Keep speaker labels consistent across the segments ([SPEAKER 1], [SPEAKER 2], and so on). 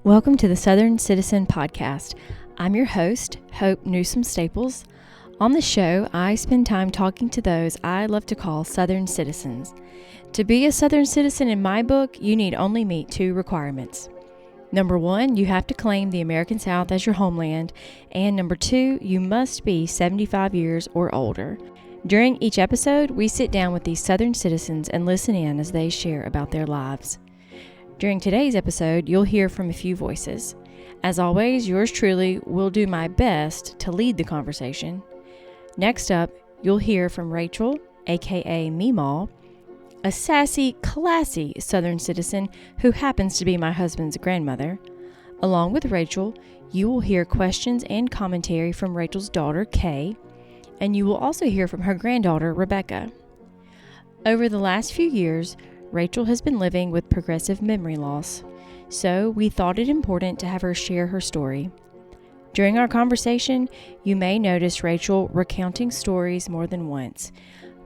[SPEAKER 1] Welcome to the Southern Citizen Podcast. I'm your host, Hope Newsom Staples. On the show, I spend time talking to those I love to call Southern citizens. To be a Southern citizen in my book, you need only meet two requirements. Number one, you have to claim the American South as your homeland. And number two, you must be 75 years or older. During each episode, we sit down with these Southern citizens and listen in as they share about their lives. During today's episode, you'll hear from a few voices. As always, yours truly will do my best to lead the conversation. Next up, you'll hear from Rachel, aka Meemaw, a sassy, classy Southern citizen who happens to be my husband's grandmother. Along with Rachel, you will hear questions and commentary from Rachel's daughter, Kay, and you will also hear from her granddaughter, Rebecca. Over the last few years, Rachel has been living with progressive memory loss, so we thought it important to have her share her story. During our conversation, you may notice Rachel recounting stories more than once,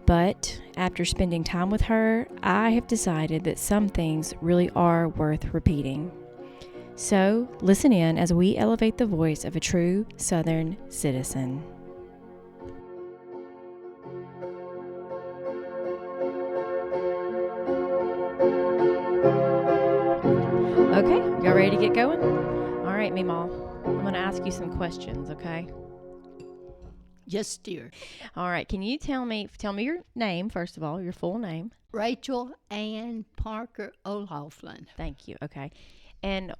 [SPEAKER 1] but after spending time with her, I have decided that some things really are worth repeating. So, listen in as we elevate the voice of a true Southern citizen. Okay, y'all ready to get going? All right, Meemaw, I'm going to ask you some questions, okay?
[SPEAKER 2] Yes, dear.
[SPEAKER 1] All right, can you tell me your name, first of all, your full name?
[SPEAKER 2] Rachel Ann Parker O'Laughlin.
[SPEAKER 1] Thank you, okay. And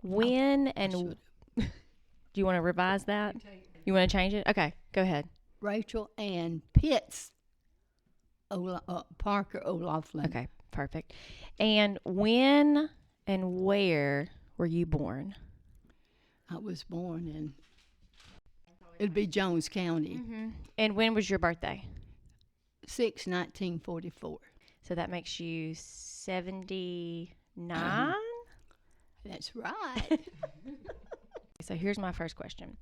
[SPEAKER 1] when do you want to revise that? You want to change it? Okay, go ahead.
[SPEAKER 2] Rachel Ann Pitts Parker O'Laughlin.
[SPEAKER 1] Okay, perfect. And when and where were you born?
[SPEAKER 2] I was born in, it'd be Jones County.
[SPEAKER 1] Mm-hmm. And when was your birthday?
[SPEAKER 2] 1944.
[SPEAKER 1] So that makes you 79?
[SPEAKER 2] That's right.
[SPEAKER 1] So here's my first question.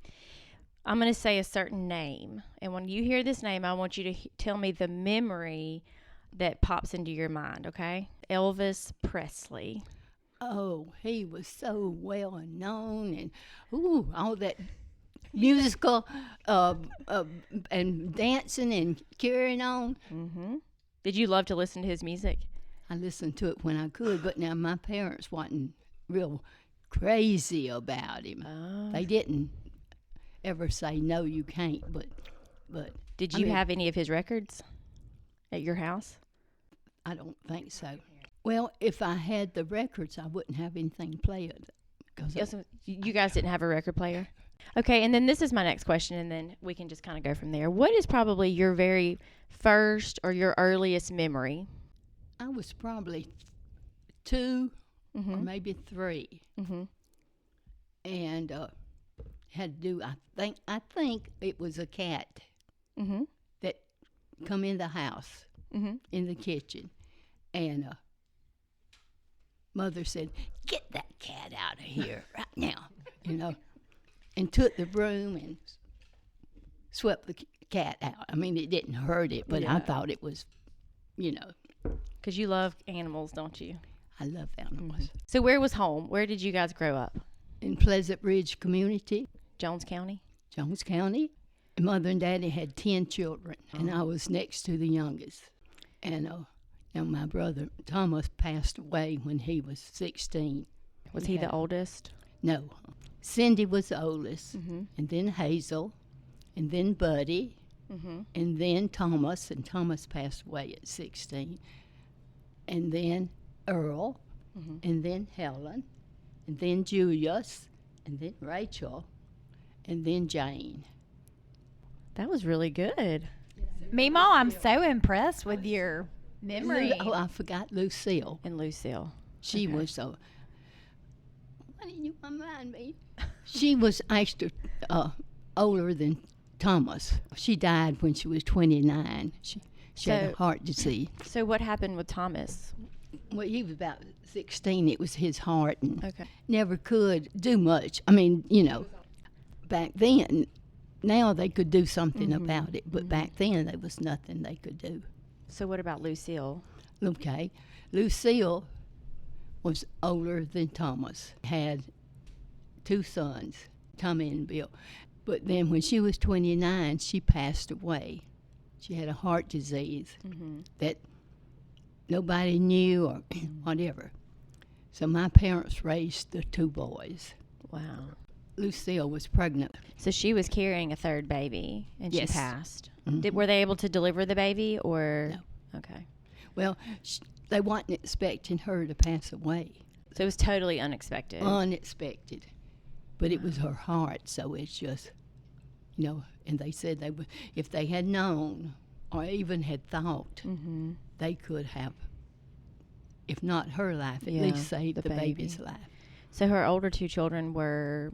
[SPEAKER 1] I'm going to say a certain name. And when you hear this name, I want you to tell me the memory that pops into your mind, okay? Elvis Presley.
[SPEAKER 2] Oh, he was so well known and all that musical and dancing and carrying on.
[SPEAKER 1] Mm-hmm. Did you love to listen to his music?
[SPEAKER 2] I listened to it when I could, but now my parents wasn't real crazy about him.
[SPEAKER 1] Oh.
[SPEAKER 2] They didn't ever say, no, you can't, but
[SPEAKER 1] Did you have any of his records at your house?
[SPEAKER 2] I don't think so. Well, if I had the records, I wouldn't have anything played.
[SPEAKER 1] Yes, you guys didn't have a record player? Okay, and then this is my next question, and then we can just kind of go from there. What is probably your very first or your earliest memory?
[SPEAKER 2] I was probably 2
[SPEAKER 1] Mm-hmm.
[SPEAKER 2] or maybe 3.
[SPEAKER 1] Mm-hmm.
[SPEAKER 2] And had to do, I think it was a cat
[SPEAKER 1] Mm-hmm.
[SPEAKER 2] that come in the house,
[SPEAKER 1] Mm-hmm.
[SPEAKER 2] in the kitchen. And Mother said, get that cat out of here right now, and took the broom and swept the cat out. I mean, it didn't hurt it, but I thought it was,
[SPEAKER 1] Because you love animals, don't you?
[SPEAKER 2] I love animals.
[SPEAKER 1] Mm-hmm. So where was home? Where did you guys grow up?
[SPEAKER 2] In Pleasant Ridge Community,
[SPEAKER 1] Jones County?
[SPEAKER 2] Jones County. Mother and Daddy had 10 children, and I was next to the youngest. And my brother Thomas passed away when he was 16.
[SPEAKER 1] Was he the oldest?
[SPEAKER 2] No. Cindy was the oldest,
[SPEAKER 1] Mm-hmm.
[SPEAKER 2] and then Hazel, and then Buddy,
[SPEAKER 1] Mm-hmm.
[SPEAKER 2] and then Thomas, and Thomas passed away at 16. And then Earl,
[SPEAKER 1] Mm-hmm.
[SPEAKER 2] and then Helen, and then Julius, and then Rachel, and then Jane.
[SPEAKER 1] That was really good.
[SPEAKER 3] Meemaw, I'm so impressed with your memory.
[SPEAKER 2] Oh, I forgot Lucille.
[SPEAKER 1] And Lucille.
[SPEAKER 2] She
[SPEAKER 1] Okay.
[SPEAKER 2] was why didn't you remind me? She was actually older than Thomas. She died when she was 29. She had a heart disease.
[SPEAKER 1] So what happened with Thomas?
[SPEAKER 2] Well, he was about 16. It was his heart, and
[SPEAKER 1] Okay.
[SPEAKER 2] never could do much. I mean, back then, now they could do something about it, but back then there was nothing they could do.
[SPEAKER 1] So what about Lucille?
[SPEAKER 2] Okay. Lucille was older than Thomas, had 2 sons, Tommy and Bill. But then when she was 29, she passed away. She had a heart disease that nobody knew or whatever. So my parents raised the 2 boys.
[SPEAKER 1] Wow.
[SPEAKER 2] Lucille was pregnant.
[SPEAKER 1] So she was carrying a 3rd baby, and
[SPEAKER 2] Yes.
[SPEAKER 1] she passed. Were they able to deliver the baby, or?
[SPEAKER 2] No.
[SPEAKER 1] Okay.
[SPEAKER 2] Well, they weren't expecting her to pass away.
[SPEAKER 1] So it was totally unexpected.
[SPEAKER 2] Unexpected. But it was her heart, so it's just, and they said they would, if they had known or even had thought, they could have, if not her life, at least saved the baby's life.
[SPEAKER 1] So her older 2 children were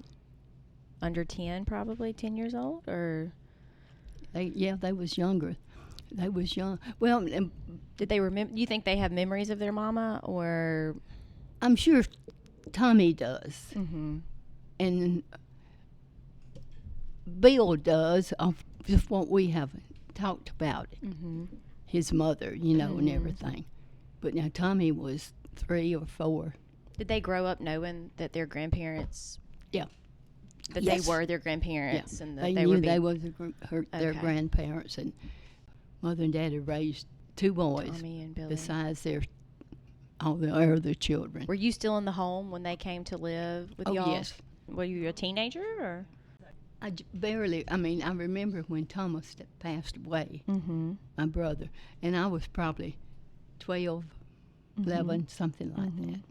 [SPEAKER 1] under 10, probably 10 years old, or?
[SPEAKER 2] They was younger. They was young. Well,
[SPEAKER 1] Did they remember? You think they have memories of their mama, or?
[SPEAKER 2] I'm sure Tommy does. And Bill does, of just what we have talked about it. His mother, and everything. But now Tommy was 3 or 4.
[SPEAKER 1] Did they grow up knowing that their grandparents?
[SPEAKER 2] Yeah.
[SPEAKER 1] That
[SPEAKER 2] Yes.
[SPEAKER 1] they were their grandparents, and that
[SPEAKER 2] they
[SPEAKER 1] they
[SPEAKER 2] knew
[SPEAKER 1] were
[SPEAKER 2] they was their
[SPEAKER 1] Okay.
[SPEAKER 2] grandparents, and Mother and Daddy raised 2 boys
[SPEAKER 1] Tommy and Billy.
[SPEAKER 2] besides all the other children.
[SPEAKER 1] Were you still in the home when they came to live with
[SPEAKER 2] Oh,
[SPEAKER 1] y'all?
[SPEAKER 2] yes.
[SPEAKER 1] Were you a teenager, or?
[SPEAKER 2] I remember when Thomas passed away, my brother, and I was probably 12, 11, something like that.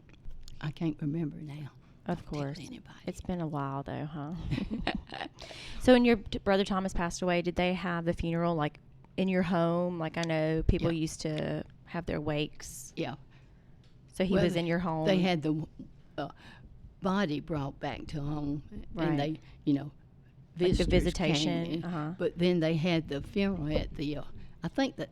[SPEAKER 2] I can't remember now.
[SPEAKER 1] Of course.
[SPEAKER 2] Tell anybody.
[SPEAKER 1] It's been a while, though, huh? So when your brother Thomas passed away, did they have the funeral, like, in your home? Like, I know people used to have their wakes.
[SPEAKER 2] Yeah.
[SPEAKER 1] So he was in your home?
[SPEAKER 2] They had the body brought back to home, and they,
[SPEAKER 1] like
[SPEAKER 2] visitors
[SPEAKER 1] the visitation.
[SPEAKER 2] came in.
[SPEAKER 1] Uh-huh.
[SPEAKER 2] But then they had the funeral at the, I think that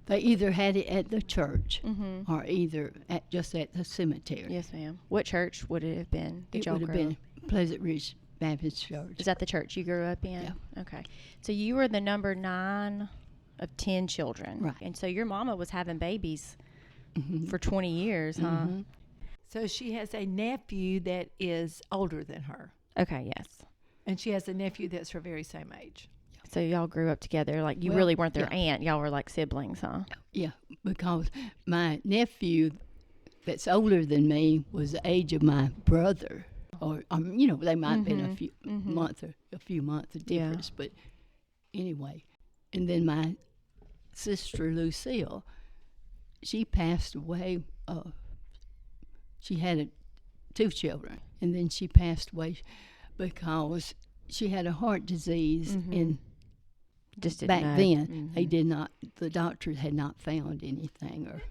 [SPEAKER 2] they either had it at the church or either just at the cemetery.
[SPEAKER 1] Yes, ma'am. What church would it have been?
[SPEAKER 2] It would have been Pleasant Ridge Baptist Church.
[SPEAKER 1] Is that the church you grew up in?
[SPEAKER 2] Yeah.
[SPEAKER 1] Okay. So you were the number 9 of 10 children.
[SPEAKER 2] Right.
[SPEAKER 1] And so your mama was having babies for 20 years, huh?
[SPEAKER 4] So she has a nephew that is older than her,
[SPEAKER 1] Okay, yes.
[SPEAKER 4] and she has a nephew that's her very same age.
[SPEAKER 1] So y'all grew up together. Like, you
[SPEAKER 2] Well,
[SPEAKER 1] really weren't their
[SPEAKER 2] yeah.
[SPEAKER 1] aunt. Y'all were like siblings, huh?
[SPEAKER 2] Yeah, because my nephew that's older than me was the age of my brother. Or, they might have been a few months of
[SPEAKER 1] Yeah.
[SPEAKER 2] difference. But anyway, and then my sister Lucille, she passed away. She had 2 children, and then she passed away because she had a heart disease, and
[SPEAKER 1] Just didn't
[SPEAKER 2] back
[SPEAKER 1] know.
[SPEAKER 2] then they did not. The doctors had not found anything. Or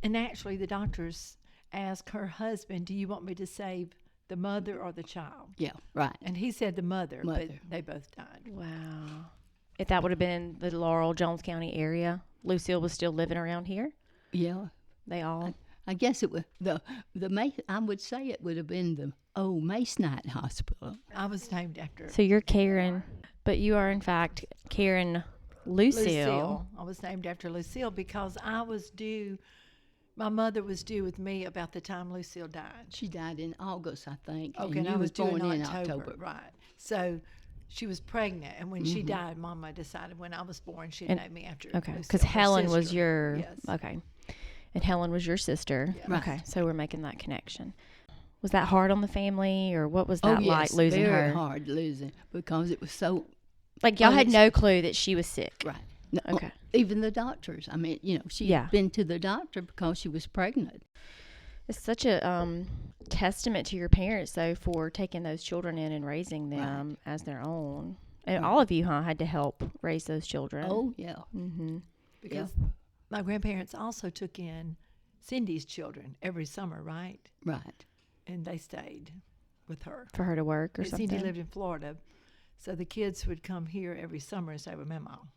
[SPEAKER 4] And actually, the doctors asked her husband, "Do you want me to save the mother or the child?"
[SPEAKER 2] yeah, right.
[SPEAKER 4] And he said the mother, but
[SPEAKER 2] Mother.
[SPEAKER 4] they both died.
[SPEAKER 1] Wow. If that would have been in the Laurel, Jones County area, Lucille was still living around here?
[SPEAKER 2] Yeah,
[SPEAKER 1] They all?
[SPEAKER 2] I guess it was the I would say it would have been the old Masonite Hospital.
[SPEAKER 4] I was named after
[SPEAKER 1] So you're Karen, but you are in fact Karen Lucille.
[SPEAKER 4] I was named after Lucille because I was due. My mother was due with me about the time Lucille died.
[SPEAKER 2] She died in August, I think.
[SPEAKER 4] Okay,
[SPEAKER 2] and
[SPEAKER 4] and I
[SPEAKER 2] you
[SPEAKER 4] was due
[SPEAKER 2] born
[SPEAKER 4] in
[SPEAKER 2] in
[SPEAKER 4] October, right? So she was pregnant, and when she died, Mama decided when I was born she'd
[SPEAKER 1] And-
[SPEAKER 4] name me after.
[SPEAKER 1] Okay,
[SPEAKER 4] Lucille,
[SPEAKER 1] because
[SPEAKER 4] her
[SPEAKER 1] Helen was
[SPEAKER 4] sister.
[SPEAKER 1] your
[SPEAKER 4] Yes.
[SPEAKER 1] okay, and Helen was your sister.
[SPEAKER 4] Yeah.
[SPEAKER 2] Right.
[SPEAKER 1] Okay, so we're making that connection. Was that hard on the family, or what was that
[SPEAKER 2] Oh, yes,
[SPEAKER 1] like losing
[SPEAKER 2] very
[SPEAKER 1] her?
[SPEAKER 2] hard losing because it was so
[SPEAKER 1] Like y'all had
[SPEAKER 2] Unex-
[SPEAKER 1] no clue that she was sick.
[SPEAKER 2] right. No,
[SPEAKER 1] Okay.
[SPEAKER 2] Even the doctors. I mean, she
[SPEAKER 1] Yeah.
[SPEAKER 2] had been to the doctor because she was pregnant.
[SPEAKER 1] It's such a testament to your parents, though, for taking those children in and raising them as their own. And all of you, had to help raise those children.
[SPEAKER 2] Oh, yeah.
[SPEAKER 1] Mm-hmm.
[SPEAKER 4] Because my grandparents also took in Cindy's children every summer, right?
[SPEAKER 2] Right.
[SPEAKER 4] And they stayed with her.
[SPEAKER 1] For her to work or
[SPEAKER 4] And
[SPEAKER 1] something.
[SPEAKER 4] Cindy lived in Florida, so the kids would come here every summer and stay with my mom.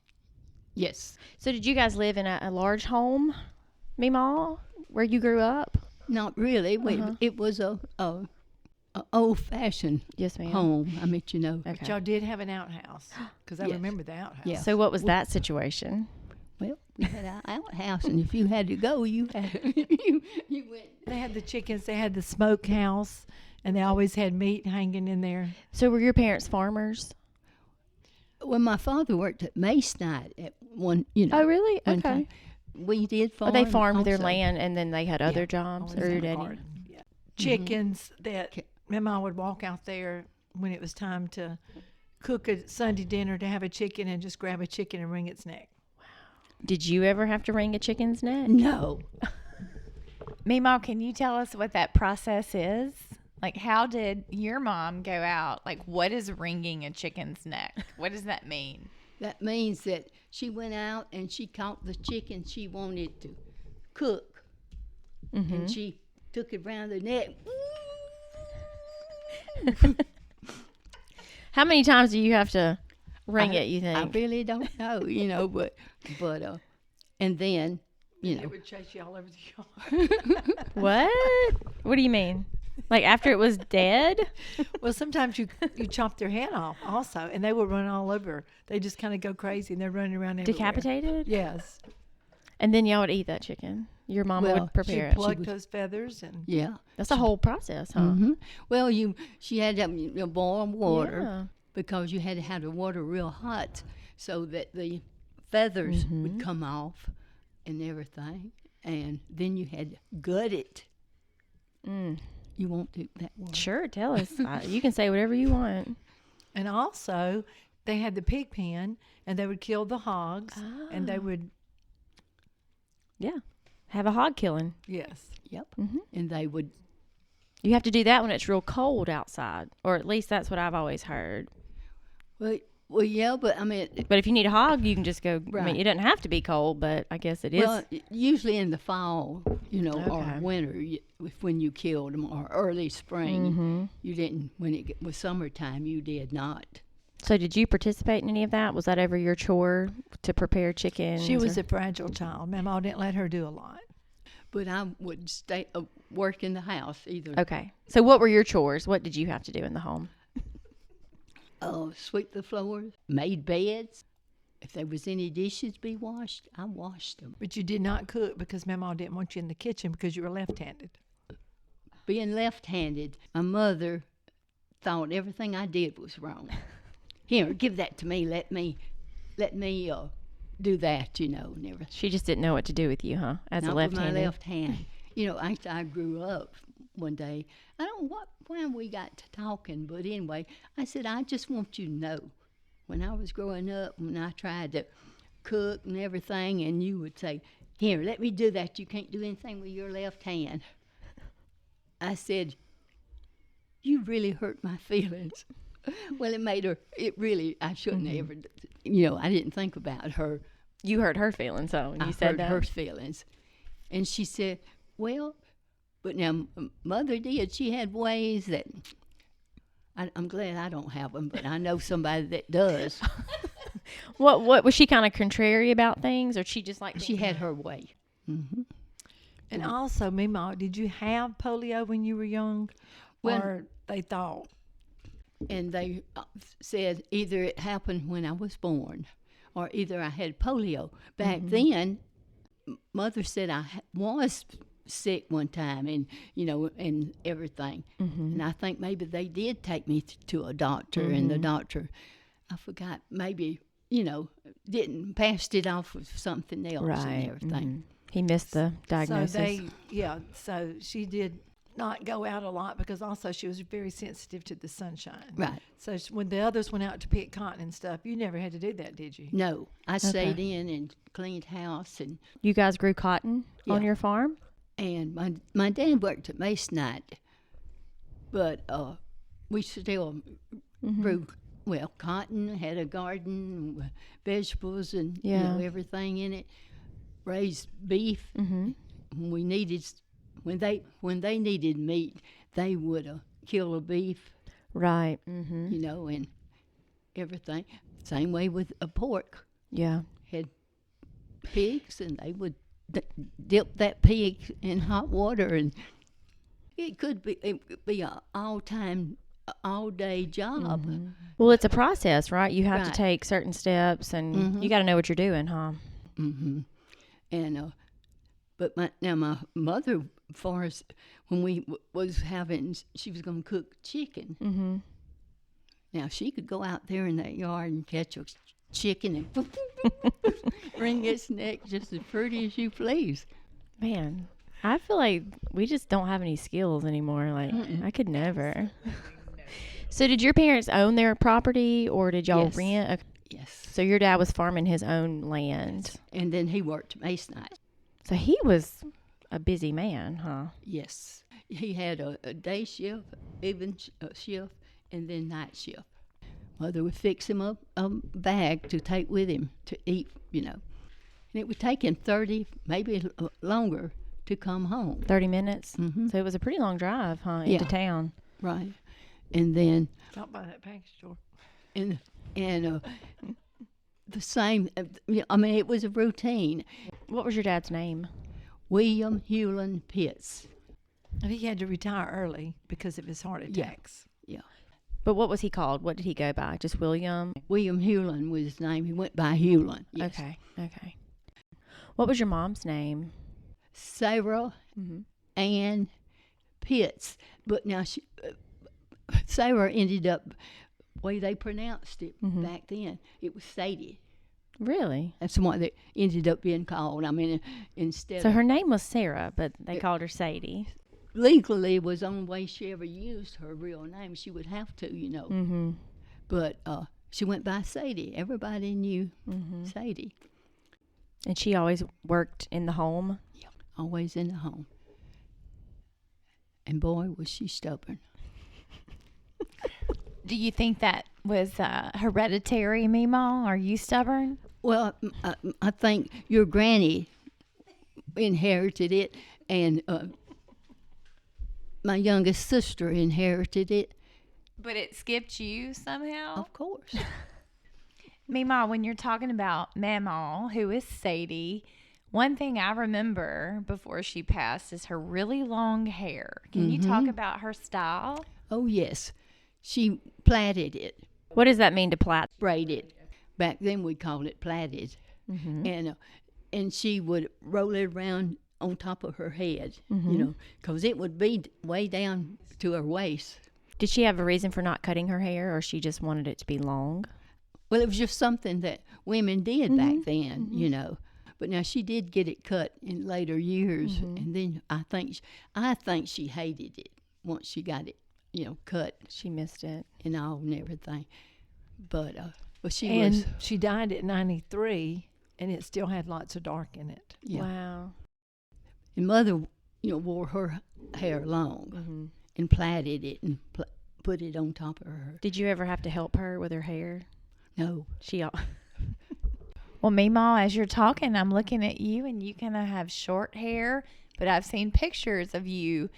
[SPEAKER 2] Yes.
[SPEAKER 1] So did you guys live in a large home, Meemaw, where you grew up?
[SPEAKER 2] Not really. It was a old-fashioned
[SPEAKER 1] Yes, ma'am.
[SPEAKER 2] home. I mean,
[SPEAKER 1] Okay.
[SPEAKER 4] But y'all did have an outhouse, because I
[SPEAKER 2] Yes.
[SPEAKER 4] remember the outhouse.
[SPEAKER 2] Yeah.
[SPEAKER 1] So what was that situation?
[SPEAKER 2] Well, we had an outhouse, and if you had to go, you had you went.
[SPEAKER 4] They had the chickens. They had the smokehouse, and they always had meat hanging in there.
[SPEAKER 1] So were your parents farmers?
[SPEAKER 2] Well, my father worked at Masonite at one,
[SPEAKER 1] Oh, really?
[SPEAKER 2] one
[SPEAKER 1] Okay.
[SPEAKER 2] time. We did farm.
[SPEAKER 1] Or they farmed their
[SPEAKER 2] also.
[SPEAKER 1] land and then they had other jobs?
[SPEAKER 4] Always
[SPEAKER 1] Or your
[SPEAKER 4] had a
[SPEAKER 1] daddy?
[SPEAKER 4] garden. Yeah. Chickens that my mom would walk out there when it was time to cook a Sunday dinner, to have a chicken and just grab a chicken and wring its neck.
[SPEAKER 1] Did you ever have to wring a chicken's neck?
[SPEAKER 2] No.
[SPEAKER 3] Meemaw, can you tell us what that process is? Like, how did your mom go out? Like, what is wringing a chicken's neck? What does that mean?
[SPEAKER 2] That means that she went out and she caught the chicken she wanted to cook, and she took it around the neck.
[SPEAKER 1] How many times do you have to wring it, you
[SPEAKER 2] I
[SPEAKER 1] think?
[SPEAKER 2] really don't know, but and then
[SPEAKER 4] It would chase you all over the yard.
[SPEAKER 1] What? What do you mean? Like after it was dead?
[SPEAKER 4] Well, sometimes you chop their head off also, and they will run all over. They just kind of go crazy, and they're running around everywhere.
[SPEAKER 1] Decapitated?
[SPEAKER 4] Yes.
[SPEAKER 1] And then y'all would eat that chicken. Your mom
[SPEAKER 2] Well,
[SPEAKER 1] would prepare
[SPEAKER 4] She
[SPEAKER 1] it.
[SPEAKER 4] plucked those feathers, and
[SPEAKER 2] yeah.
[SPEAKER 1] That's a whole process, huh?
[SPEAKER 2] Well, she had to boil water
[SPEAKER 1] Yeah.
[SPEAKER 2] because you had to have the water real hot so that the feathers would come off and everything, and then you had to gut it. You won't do that one.
[SPEAKER 1] Sure, tell us. You can say whatever you want.
[SPEAKER 4] and also they had the pig pen, and they would kill the hogs, and they would
[SPEAKER 1] Yeah. Have a hog killing.
[SPEAKER 4] yes.
[SPEAKER 2] Yep. And they would.
[SPEAKER 1] You have to do that when it's real cold outside, or at least that's what I've always heard.
[SPEAKER 2] Well, yeah, but I mean,
[SPEAKER 1] But if you need a hog, you can just go. I mean,
[SPEAKER 2] Right.
[SPEAKER 1] it doesn't have to be cold, but I guess it is.
[SPEAKER 2] well, usually in the fall, or
[SPEAKER 1] Okay.
[SPEAKER 2] winter, when you killed them, or early spring, you didn't. When it was summertime, you did not.
[SPEAKER 1] So did you participate in any of that? Was that ever your chore to prepare chicken?
[SPEAKER 4] She was a fragile child. Mama didn't let her do a lot.
[SPEAKER 2] But I would stay work in the house either.
[SPEAKER 1] Okay. So what were your chores? What did you have to do in the home?
[SPEAKER 2] Sweep the floors, made beds. If there was any dishes to be washed, I washed them.
[SPEAKER 4] But you did not cook because Mama didn't want you in the kitchen because you were left-handed.
[SPEAKER 2] Being left-handed, my mother thought everything I did was wrong. Here, give that to me. Let me do that, and everything.
[SPEAKER 1] She just didn't know what to do with you, huh? As
[SPEAKER 2] Not
[SPEAKER 1] a
[SPEAKER 2] with
[SPEAKER 1] left-handed.
[SPEAKER 2] my left hand. After I grew up one day, I don't know when we got to talking, but anyway, I said, I just want you to know, when I was growing up, when I tried to cook and everything, and you would say, here, let me do that. You can't do anything with your left hand. I said, you really hurt my feelings. Well, I shouldn't ever, I didn't think about her.
[SPEAKER 1] You hurt her feelings, so when
[SPEAKER 2] I
[SPEAKER 1] you said
[SPEAKER 2] hurt
[SPEAKER 1] that.
[SPEAKER 2] her feelings. And she said, well, but now Mother did. She had ways that, I'm glad I don't have them, but I know somebody that does.
[SPEAKER 1] What was she kind of contrary about things, or she just like
[SPEAKER 2] She had her way.
[SPEAKER 4] And also, Mima, did you have polio when you were young?
[SPEAKER 2] Well-
[SPEAKER 4] or they thought?
[SPEAKER 2] And they said either it happened when I was born or either I had polio. Back then, Mother said I was sick one time and everything. And I think maybe they did take me to a doctor, and the doctor, I forgot, maybe, didn't passed it off with something else and everything.
[SPEAKER 1] He missed the diagnosis.
[SPEAKER 4] So she did not go out a lot because also she was very sensitive to the sunshine.
[SPEAKER 2] Right.
[SPEAKER 4] So when the others went out to pick cotton and stuff, you never had to do that, did you?
[SPEAKER 2] No, I stayed in and cleaned house, and
[SPEAKER 1] You guys grew cotton on
[SPEAKER 2] Yeah.
[SPEAKER 1] your farm?
[SPEAKER 2] my dad worked at Masonite, but we still grew cotton, had a garden, vegetables, and
[SPEAKER 1] Yeah.
[SPEAKER 2] everything in it. Raised beef. When they needed meat, they would kill a beef,
[SPEAKER 1] Right.
[SPEAKER 2] and everything. Same way with a pork.
[SPEAKER 1] Yeah.
[SPEAKER 2] Had pigs, and they would dip that pig in hot water, and it could be a all-time, all-day job.
[SPEAKER 1] Well, it's a process, right? You have to
[SPEAKER 2] Right.
[SPEAKER 1] take certain steps, and you got to know what you're doing, huh?
[SPEAKER 2] And but my mother, far as when we was having, she was going to cook chicken. Now she could go out there in that yard and catch a chicken and wring its neck just as pretty as you please.
[SPEAKER 1] Man, I feel like we just don't have any skills anymore. Like, I could never. So did your parents own their property, or did y'all
[SPEAKER 2] Yes.
[SPEAKER 1] rent? Okay.
[SPEAKER 2] Yes.
[SPEAKER 1] So your dad was farming his own land.
[SPEAKER 2] And then he worked masonite.
[SPEAKER 1] So he was a busy man, huh?
[SPEAKER 2] Yes. He had a day shift, even shift, and then night shift. Mother would fix him up a bag to take with him to eat, And it would take him 30, maybe longer, to come home.
[SPEAKER 1] 30 minutes?
[SPEAKER 2] Mm-hmm.
[SPEAKER 1] So it was a pretty long drive, huh, into town.
[SPEAKER 2] Right. And then,
[SPEAKER 4] Stop by that package store.
[SPEAKER 2] and the same, it was a routine.
[SPEAKER 1] What was your dad's name?
[SPEAKER 2] William Hewlin Pitts.
[SPEAKER 4] He had to retire early because of his heart attacks.
[SPEAKER 2] Yeah.
[SPEAKER 1] But what was he called? What did he go by? Just William?
[SPEAKER 2] William Hewlin was his name. He went by Hewlin. Yes.
[SPEAKER 1] Okay. What was your mom's name?
[SPEAKER 2] Sarah Ann Pitts. But now Sarah ended up, way they pronounced it back then, it was Sadie.
[SPEAKER 1] Really?
[SPEAKER 2] That's what they ended up being called. Instead
[SPEAKER 1] So
[SPEAKER 2] of,
[SPEAKER 1] her name was Sarah, but they called her Sadie.
[SPEAKER 2] legally it was the only way she ever used her real name. She would have to, But she went by Sadie. Everybody knew Sadie.
[SPEAKER 1] And she always worked in the home?
[SPEAKER 2] Yeah, always in the home. And boy, was she stubborn.
[SPEAKER 3] Do you think that was hereditary, Meemaw? Are you stubborn?
[SPEAKER 2] Well, I think your granny inherited it, and my youngest sister inherited it.
[SPEAKER 3] But it skipped you somehow?
[SPEAKER 2] Of course.
[SPEAKER 3] Meemaw, when you're talking about Mamaw, who is Sadie, one thing I remember before she passed is her really long hair. Can you talk about her style?
[SPEAKER 2] Oh, yes. She plaited it,
[SPEAKER 1] What does that mean to plait?
[SPEAKER 2] braided. Back then we called it plaited. And she would roll it around on top of her head, because it would be way down to her waist.
[SPEAKER 1] Did she have a reason for not cutting her hair, or she just wanted it to be long?
[SPEAKER 2] Well, it was just something that women did back then, But now she did get it cut in later years, and then I think she hated it once she got it, cut
[SPEAKER 1] She missed it.
[SPEAKER 2] and all and everything. But
[SPEAKER 4] And she died at 93, and it still had lots of dark in it.
[SPEAKER 2] yeah.
[SPEAKER 1] Wow.
[SPEAKER 2] And Mother, wore her hair long and plaited it and put it on top of her.
[SPEAKER 1] Did you ever have to help her with her hair?
[SPEAKER 2] No.
[SPEAKER 3] Well, Meemaw, as you're talking, I'm looking at you, and you kind of have short hair, but I've seen pictures of you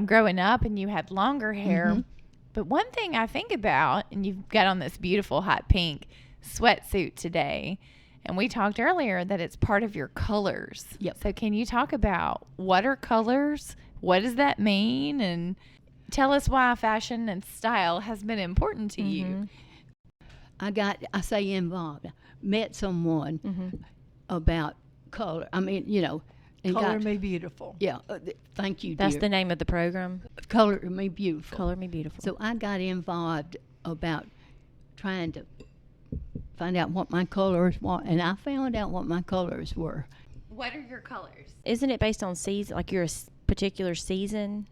[SPEAKER 3] growing up, and you had longer hair. But one thing I think about, and you've got on this beautiful hot pink sweatsuit today, and we talked earlier that it's part of your colors.
[SPEAKER 2] Yep.
[SPEAKER 3] So can you talk about what are colors? What does that mean? And tell us why fashion and style has been important to you.
[SPEAKER 2] I say involved. Met someone about color. And
[SPEAKER 4] Color Me Beautiful.
[SPEAKER 2] Yeah, thank you,
[SPEAKER 1] That's
[SPEAKER 2] dear.
[SPEAKER 1] the name of the program?
[SPEAKER 2] Color Me Beautiful.
[SPEAKER 1] Color Me Beautiful.
[SPEAKER 2] So I got involved about trying to find out what my colors were, and I found out what my colors were.
[SPEAKER 3] What are your colors?
[SPEAKER 1] Isn't it based on season? Like you're a particular season?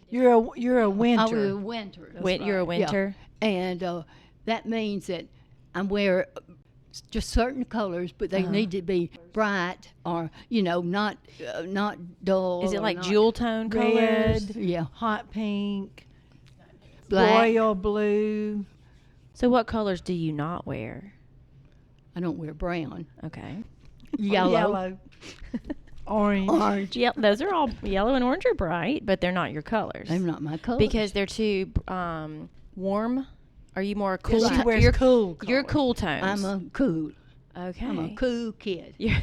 [SPEAKER 4] You're a winter.
[SPEAKER 2] I was a winter.
[SPEAKER 1] You're a winter?
[SPEAKER 2] Yeah. And that means that I wear just certain colors, but they need to be bright or, not dull.
[SPEAKER 1] Is it
[SPEAKER 2] or
[SPEAKER 1] like
[SPEAKER 2] not
[SPEAKER 1] jewel tone colors?
[SPEAKER 4] Red,
[SPEAKER 2] Yeah.
[SPEAKER 4] hot pink,
[SPEAKER 2] Black.
[SPEAKER 4] royal blue.
[SPEAKER 1] So what colors do you not wear?
[SPEAKER 2] I don't wear brown.
[SPEAKER 1] Okay.
[SPEAKER 2] Yellow.
[SPEAKER 4] Orange.
[SPEAKER 2] Orange.
[SPEAKER 1] Yeah, those are all yellow and orange are bright, but they're not your colors.
[SPEAKER 2] They're not my colors.
[SPEAKER 1] Because they're too warm. Are you more cool?
[SPEAKER 4] She wears
[SPEAKER 1] you're
[SPEAKER 4] cool
[SPEAKER 1] You're
[SPEAKER 4] colors.
[SPEAKER 1] cool tones.
[SPEAKER 2] I'm a cool.
[SPEAKER 1] Okay.
[SPEAKER 2] I'm a cool kid.
[SPEAKER 1] You're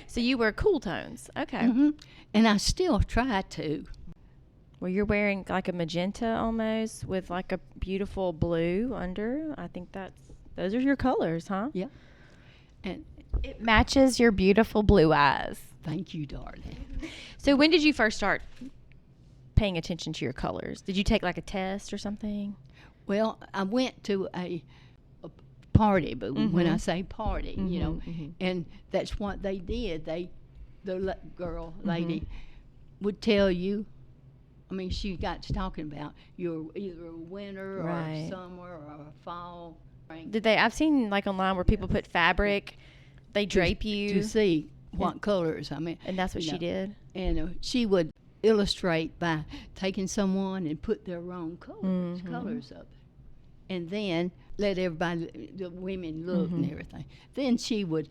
[SPEAKER 1] So you wear cool tones. Okay.
[SPEAKER 2] Hmm. And I still try to.
[SPEAKER 1] Well, you're wearing like a magenta almost with like a beautiful blue under. I think those are your colors, huh?
[SPEAKER 2] Yeah. And
[SPEAKER 3] It matches your beautiful blue eyes.
[SPEAKER 2] thank you, darling.
[SPEAKER 1] So when did you first start paying attention to your colors? Did you take like a test or something?
[SPEAKER 2] Well, I went to a party, but when I say party, you know, and that's what they did. The lady, would tell you. I mean, she got to talking about you're either a winter
[SPEAKER 1] Right.
[SPEAKER 2] or summer or a fall.
[SPEAKER 1] Did they? I've seen like online where people put fabric, they drape
[SPEAKER 2] To
[SPEAKER 1] you,
[SPEAKER 2] see what colors. I mean,
[SPEAKER 1] and that's what
[SPEAKER 2] you
[SPEAKER 1] she
[SPEAKER 2] know,
[SPEAKER 1] did.
[SPEAKER 2] and she would illustrate by taking someone and put their own colors up, and then let everybody, the women, look and everything. Then she would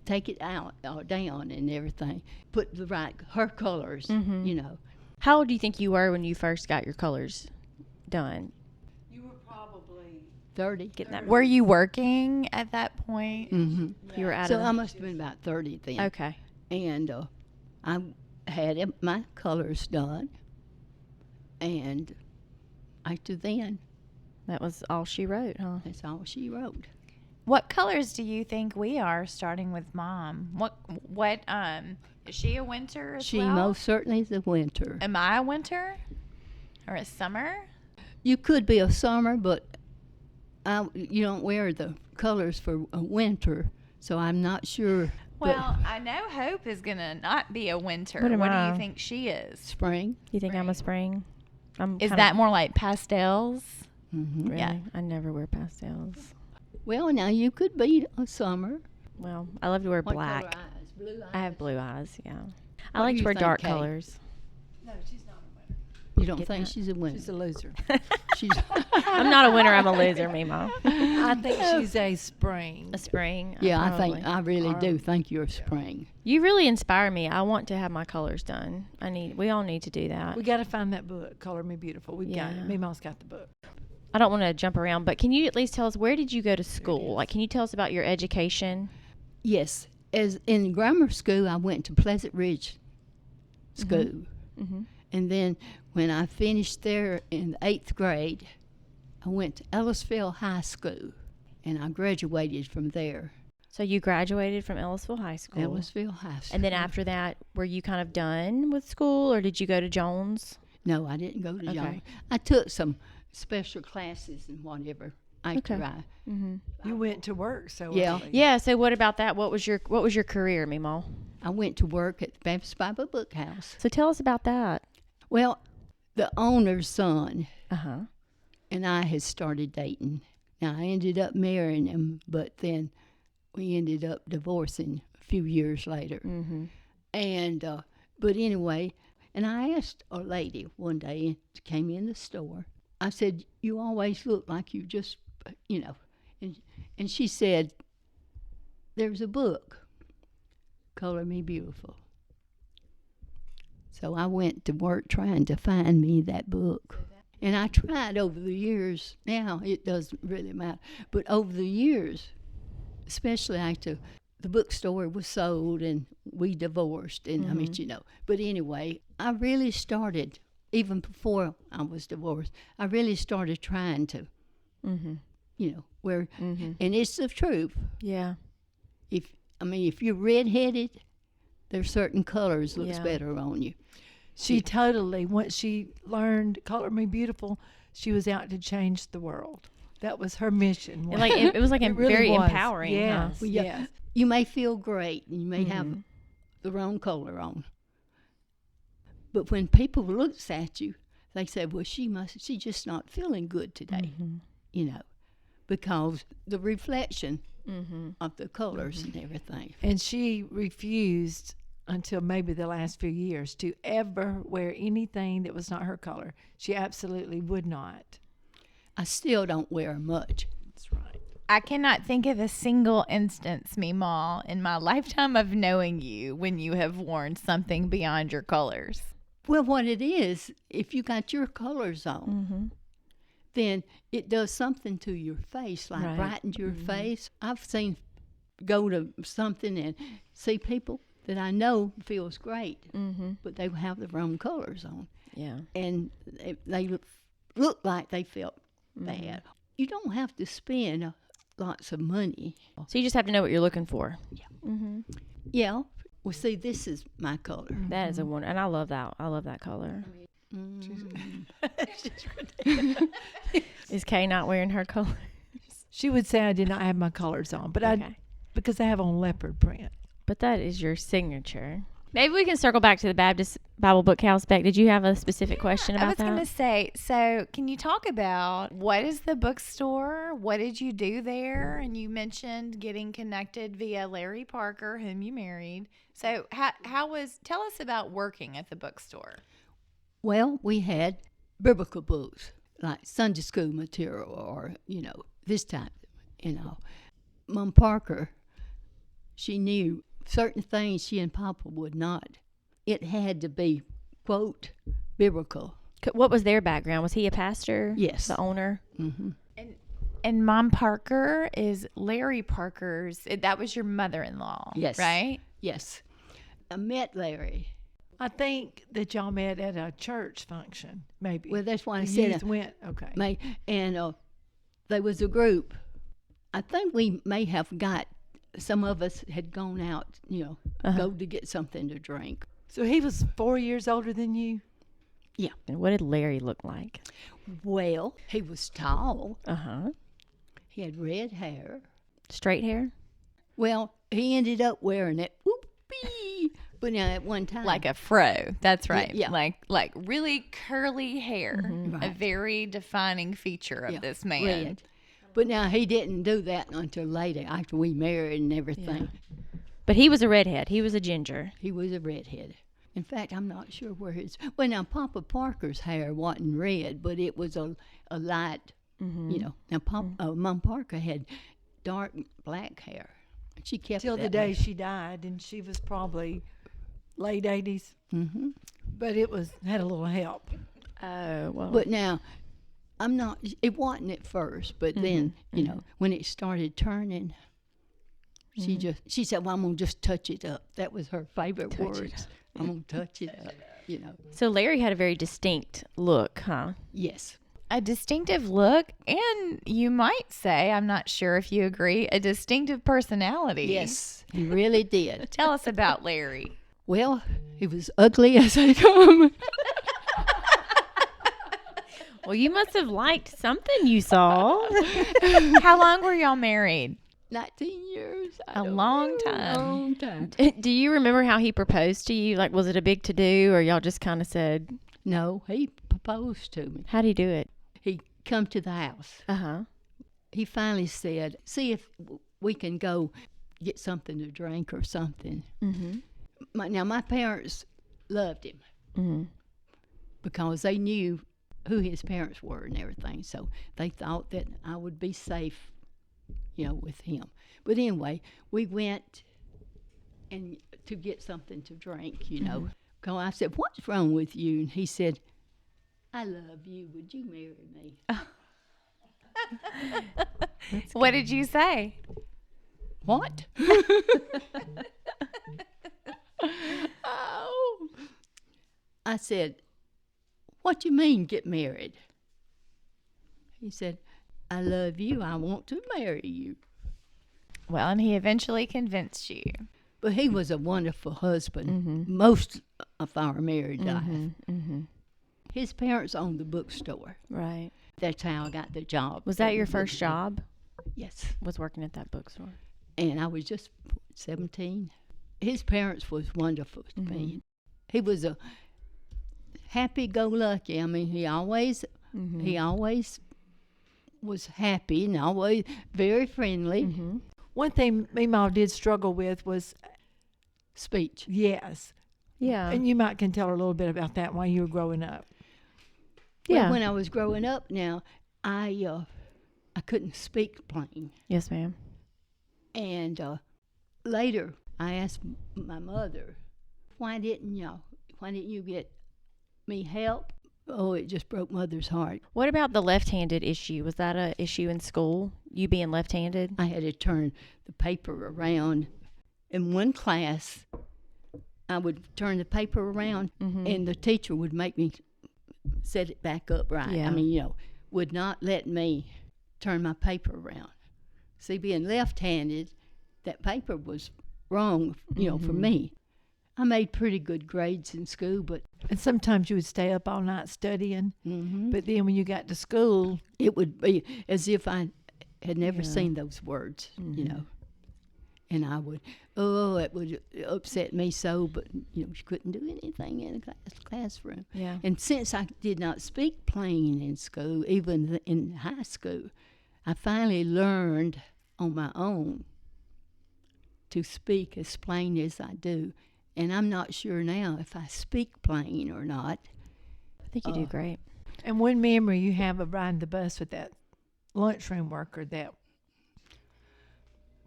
[SPEAKER 2] take it out or down and everything, put her colors, you know.
[SPEAKER 1] How old do you think you were when you first got your colors done?
[SPEAKER 4] You were probably
[SPEAKER 2] 30.
[SPEAKER 1] Getting that?
[SPEAKER 3] Were you working at that point?
[SPEAKER 2] Mm-hmm.
[SPEAKER 1] You were out
[SPEAKER 2] So
[SPEAKER 1] of.
[SPEAKER 2] I must have been about 30 then.
[SPEAKER 1] Okay.
[SPEAKER 2] And I had my colors done, and after then,
[SPEAKER 1] That was all she wrote, huh?
[SPEAKER 2] that's all she wrote.
[SPEAKER 3] What colors do you think we are, starting with Mom? What is she a winter as
[SPEAKER 2] She
[SPEAKER 3] well?
[SPEAKER 2] most certainly is a winter.
[SPEAKER 3] Am I a winter or a summer?
[SPEAKER 2] You could be a summer, but you don't wear the colors for a winter, so I'm not sure. But
[SPEAKER 3] Well, I know Hope is gonna not be a winter.
[SPEAKER 1] What am
[SPEAKER 3] What do
[SPEAKER 1] I?
[SPEAKER 3] you think she is?
[SPEAKER 2] spring.
[SPEAKER 1] You think I'm a spring? I'm
[SPEAKER 3] Is
[SPEAKER 1] kinda-
[SPEAKER 3] that more like pastels?
[SPEAKER 2] Hmm.
[SPEAKER 1] really?
[SPEAKER 3] Yeah.
[SPEAKER 1] I never wear pastels.
[SPEAKER 2] Well, now you could be a summer.
[SPEAKER 1] Well, I love to wear
[SPEAKER 2] What
[SPEAKER 1] black.
[SPEAKER 2] color eyes? Blue eyes?
[SPEAKER 1] I have blue eyes. Yeah. I
[SPEAKER 2] What
[SPEAKER 1] like
[SPEAKER 2] do
[SPEAKER 1] to
[SPEAKER 2] you
[SPEAKER 1] wear
[SPEAKER 2] think,
[SPEAKER 1] dark
[SPEAKER 2] Kay?
[SPEAKER 1] colors.
[SPEAKER 4] no, she's not a winner.
[SPEAKER 2] You don't
[SPEAKER 1] Get
[SPEAKER 2] think
[SPEAKER 1] that?
[SPEAKER 2] she's a winner?
[SPEAKER 4] She's a loser.
[SPEAKER 2] She's
[SPEAKER 1] I'm not a winner. I'm a loser, Mima.
[SPEAKER 4] I think she's a spring.
[SPEAKER 1] A spring.
[SPEAKER 2] Yeah, I
[SPEAKER 1] probably.
[SPEAKER 2] think I really do think you're a spring.
[SPEAKER 1] You really inspire me. I want to have my colors done. We all need to do that.
[SPEAKER 4] We got to find that book, Color Me Beautiful. We got
[SPEAKER 1] Yeah.
[SPEAKER 4] it. Meemaw's got the book.
[SPEAKER 1] I don't want to jump around, but can you at least tell us, where did you go to school? Like, can you tell us about your education?
[SPEAKER 2] Yes, as in grammar school, I went to Pleasant Ridge School, and then when I finished there in the 8th grade, I went to Ellisville High School, and I graduated from there.
[SPEAKER 1] So you graduated from Ellisville High School.
[SPEAKER 2] Ellisville High School.
[SPEAKER 1] And then after that, were you kind of done with school, or did you go to Jones?
[SPEAKER 2] No, I didn't go to
[SPEAKER 1] Okay.
[SPEAKER 2] John. I took some special classes and whatever after
[SPEAKER 1] Okay.
[SPEAKER 2] I.
[SPEAKER 4] You went to work so
[SPEAKER 2] Yeah.
[SPEAKER 4] early.
[SPEAKER 1] Yeah. So what about that? What was your career, Meemaw?
[SPEAKER 2] I went to work at the Baptist Bible Book House.
[SPEAKER 1] So tell us about that.
[SPEAKER 2] Well, the owner's son
[SPEAKER 1] Uh-huh.
[SPEAKER 2] and I had started dating. Now, I ended up marrying him, but then we ended up divorcing a few years later.
[SPEAKER 1] Mm-hmm.
[SPEAKER 2] And, but anyway, and I asked a lady one day, she came in the store. I said, "You always look like you just, you know." And she said, "There's a book, Color Me Beautiful." So I went to work trying to find me that book. And I tried over the years. Now it doesn't really matter. But over the years, especially after the bookstore was sold and we divorced, and I mean, you know. But anyway, I really started, even before I was divorced, I really started trying to, you know, where, and it's the truth.
[SPEAKER 1] Yeah.
[SPEAKER 2] If you're redheaded, there's certain colors looks
[SPEAKER 1] Yeah.
[SPEAKER 2] better on you.
[SPEAKER 4] She totally, once she learned Color Me Beautiful, she was out to change the world. That was her mission.
[SPEAKER 1] And it was like
[SPEAKER 4] It really
[SPEAKER 1] very
[SPEAKER 4] was.
[SPEAKER 1] empowering.
[SPEAKER 4] Yes,
[SPEAKER 1] Huh?
[SPEAKER 2] Well, yeah,
[SPEAKER 4] yes.
[SPEAKER 2] you may feel great and you may have the wrong color on, but when people looks at you, they say, "Well, she's just not feeling good today," you know, because the reflection of the colors and everything.
[SPEAKER 4] And she refused until maybe the last few years to ever wear anything that was not her color. She absolutely would not.
[SPEAKER 2] I still don't wear much.
[SPEAKER 4] That's right.
[SPEAKER 3] I cannot think of a single instance, Meemaw, in my lifetime of knowing you when you have worn something beyond your colors.
[SPEAKER 2] Well, what it is, if you got your colors on, then it does something to your face, like
[SPEAKER 1] Right.
[SPEAKER 2] brightens your face. I've seen go to something and see people that I know feels great,
[SPEAKER 1] Mm-hmm.
[SPEAKER 2] but they have the wrong colors on.
[SPEAKER 1] Yeah.
[SPEAKER 2] And they look like they felt bad. You don't have to spend lots of money.
[SPEAKER 1] So you just have to know what you're looking for.
[SPEAKER 2] Yeah.
[SPEAKER 1] Mm-hmm.
[SPEAKER 2] Yeah. Well, see, this is my color.
[SPEAKER 1] That is a wonder, and I love that. I love that color. Is Kay not wearing her color?
[SPEAKER 4] She would say I did not have my colors on, but because I have on leopard print.
[SPEAKER 1] But that is your signature. Maybe we can circle back to the Baptist Bible Book House. Beck, did you have a specific question about that?
[SPEAKER 3] I was going to say, so can you talk about what is the bookstore? What did you do there? And you mentioned getting connected via Larry Parker, whom you married. So tell us about working at the bookstore.
[SPEAKER 2] Well, we had biblical books, like Sunday school material or, this type, Mom Parker, she knew certain things she and Papa would not. It had to be, quote, biblical.
[SPEAKER 1] What was their background? Was he a pastor?
[SPEAKER 2] Yes.
[SPEAKER 1] The owner?
[SPEAKER 2] Mm-hmm.
[SPEAKER 3] And Mom Parker is Larry Parker's, that was your mother-in-law,
[SPEAKER 2] Yes.
[SPEAKER 3] right?
[SPEAKER 2] Yes. I met Larry.
[SPEAKER 4] I think that y'all met at a church function, maybe.
[SPEAKER 2] Well, that's why I
[SPEAKER 4] The
[SPEAKER 2] said
[SPEAKER 4] youth went, okay.
[SPEAKER 2] And there was a group. I think we may have some of us had gone out, go to get something to drink.
[SPEAKER 4] So he was 4 years older than you?
[SPEAKER 2] Yeah.
[SPEAKER 1] And what did Larry look like?
[SPEAKER 2] Well, he was tall.
[SPEAKER 1] Uh-huh.
[SPEAKER 2] He had red hair.
[SPEAKER 1] Straight hair?
[SPEAKER 2] Well, he ended up wearing it. Whoopee! But now at one time.
[SPEAKER 3] Like a fro. That's right.
[SPEAKER 2] Yeah.
[SPEAKER 3] Like really curly hair. A
[SPEAKER 2] Right.
[SPEAKER 3] very defining feature of this man.
[SPEAKER 2] Red. But now he didn't do that until later, after we married and everything.
[SPEAKER 1] Yeah. But he was a redhead. He was a ginger.
[SPEAKER 2] He was a redhead. In fact, I'm not sure where his. Well, now Papa Parker's hair wasn't red, but it was a light. Now Mom Parker had dark black hair. She kept
[SPEAKER 4] Till
[SPEAKER 2] that
[SPEAKER 4] the day
[SPEAKER 2] way.
[SPEAKER 4] she died, and she was probably late 80s.
[SPEAKER 2] Mm-hmm.
[SPEAKER 4] But it had a little help.
[SPEAKER 1] Oh, well.
[SPEAKER 2] But now, I'm not. It wasn't at first, but then when it started turning, she said, "Well, I'm gonna just touch it up." That was her favorite words. I'm gonna touch it up.
[SPEAKER 1] So Larry had a very distinct look, huh?
[SPEAKER 2] Yes.
[SPEAKER 3] A distinctive look, and you might say, I'm not sure if you agree, a distinctive personality.
[SPEAKER 2] Yes, he really did.
[SPEAKER 3] Tell us about Larry.
[SPEAKER 2] Well, he was ugly as they come.
[SPEAKER 1] Well, you must have liked something you saw.
[SPEAKER 3] How long were y'all married?
[SPEAKER 2] 19 years.
[SPEAKER 3] A long time.
[SPEAKER 2] Long time.
[SPEAKER 1] Do you remember how he proposed to you? Like, was it a big to-do, or y'all just kind of said?
[SPEAKER 2] No, he proposed to me.
[SPEAKER 1] How'd he do it?
[SPEAKER 2] He come to the house.
[SPEAKER 1] Uh-huh.
[SPEAKER 2] He finally said, "See if we can go get something to drink or something."
[SPEAKER 1] Mm-hmm.
[SPEAKER 2] Now, my parents loved him
[SPEAKER 1] Mm-hmm.
[SPEAKER 2] because they knew who his parents were and everything. So they thought that I would be safe, with him. But anyway, we went and to get something to drink, Because I said, "What's wrong with you?" And he said, "I love you. Would you marry me?"
[SPEAKER 3] What did you say?
[SPEAKER 2] What? Oh. I said, "What you mean get married?" He said, "I love you. I want to marry you."
[SPEAKER 3] Well, and he eventually convinced you.
[SPEAKER 2] But he was a wonderful husband
[SPEAKER 1] Mm-hmm.
[SPEAKER 2] most of our married life.
[SPEAKER 1] Mm-hmm.
[SPEAKER 2] His parents owned the bookstore.
[SPEAKER 1] Right.
[SPEAKER 2] That's how I got the job.
[SPEAKER 1] Was that your first job?
[SPEAKER 2] Yes.
[SPEAKER 1] Was working at that bookstore?
[SPEAKER 2] And I was just 17. His parents was wonderful to me. He was a happy-go-lucky. I mean, he always was happy and always very friendly.
[SPEAKER 1] Mm-hmm.
[SPEAKER 4] One thing Meemaw did struggle with was
[SPEAKER 2] Speech.
[SPEAKER 4] yes.
[SPEAKER 1] Yeah.
[SPEAKER 4] And you might can tell her a little bit about that while you were growing up.
[SPEAKER 1] Yeah.
[SPEAKER 2] Well, when I was growing up now, I couldn't speak plain.
[SPEAKER 1] Yes, ma'am.
[SPEAKER 2] And later, I asked my mother, why didn't you get me help? Oh, it just broke Mother's heart.
[SPEAKER 1] What about the left-handed issue? Was that a issue in school, you being left-handed?
[SPEAKER 2] I had to turn the paper around. In one class, I would turn the paper around, and the teacher would make me set it back up right.
[SPEAKER 1] Yeah.
[SPEAKER 2] I mean, would not let me turn my paper around. See, being left-handed, that paper was wrong, for me. I made pretty good grades in school, but
[SPEAKER 4] And sometimes you would stay up all night studying, but then when you got to school,
[SPEAKER 2] it would be as if I had never
[SPEAKER 1] Yeah.
[SPEAKER 2] seen those words, And I would, it would upset me so, but, she couldn't do anything in a classroom.
[SPEAKER 1] Yeah.
[SPEAKER 2] And since I did not speak plain in school, even in high school, I finally learned on my own to speak as plain as I do. And I'm not sure now if I speak plain or not.
[SPEAKER 1] I think you do great.
[SPEAKER 4] and one memory you have of riding the bus with that lunchroom worker that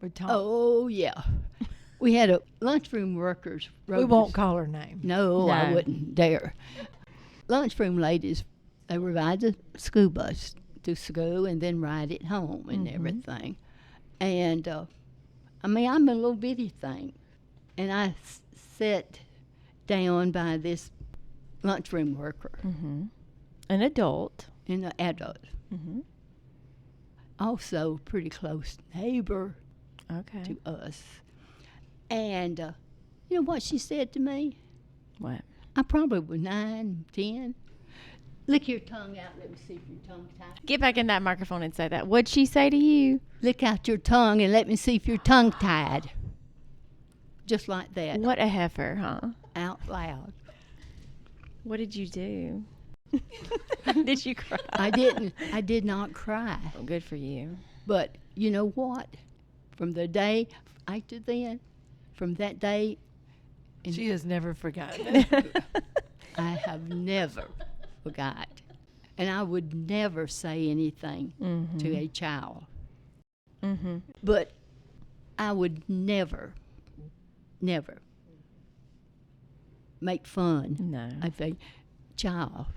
[SPEAKER 4] would talk.
[SPEAKER 2] Oh, yeah. We had a lunchroom workers.
[SPEAKER 4] We won't call her name.
[SPEAKER 2] No, I
[SPEAKER 1] No.
[SPEAKER 2] wouldn't dare. Lunchroom ladies, they would ride the school bus to school and then ride it home and everything. And, I'm a little bitty thing. And I sat down by this lunchroom worker,
[SPEAKER 1] An adult.
[SPEAKER 2] an adult. Also pretty close neighbor
[SPEAKER 1] Okay.
[SPEAKER 2] to us. And you know what she said to me?
[SPEAKER 1] What?
[SPEAKER 2] I probably was 9, 10. Lick your tongue out. Let me see if your tongue's tied.
[SPEAKER 1] Get back in that microphone and say that. What'd she say to you?
[SPEAKER 2] Lick out your tongue and let me see if your tongue tied. Just like that.
[SPEAKER 1] What a heifer, huh?
[SPEAKER 2] Out loud.
[SPEAKER 1] What did you do? Did you cry?
[SPEAKER 2] I didn't. I did not cry.
[SPEAKER 1] Oh, good for you.
[SPEAKER 2] But you know what? From the day after then, from that day,
[SPEAKER 4] She has never forgotten it.
[SPEAKER 2] I have never forgot. And I would never say anything to a child. But I would never make fun
[SPEAKER 1] No.
[SPEAKER 2] of a child.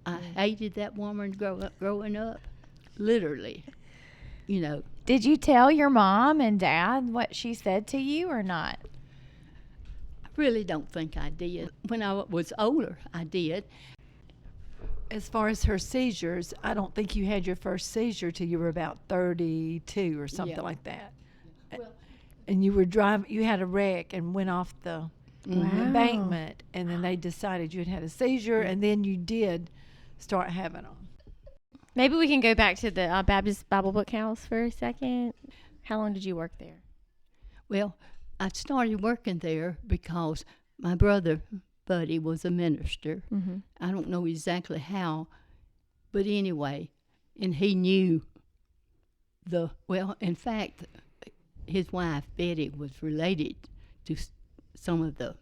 [SPEAKER 2] I hated that woman growing up, literally.
[SPEAKER 3] Did you tell your mom and dad what she said to you or not?
[SPEAKER 2] I really don't think I did. When I was older, I did.
[SPEAKER 4] As far as her seizures, I don't think you had your first seizure till you were about 32 or something
[SPEAKER 2] Yeah.
[SPEAKER 4] like that.
[SPEAKER 2] Well-
[SPEAKER 4] And you were driving, you had a wreck and went off the
[SPEAKER 1] Wow.
[SPEAKER 4] embankment, and then they decided you had a seizure, and then you did start having them.
[SPEAKER 1] Maybe we can go back to the Baptist Bible Book House for a second. How long did you work there?
[SPEAKER 2] Well, I started working there because my brother, Buddy, was a minister. I don't know exactly how, but anyway, and he knew in fact, his wife, Betty, was related to some of the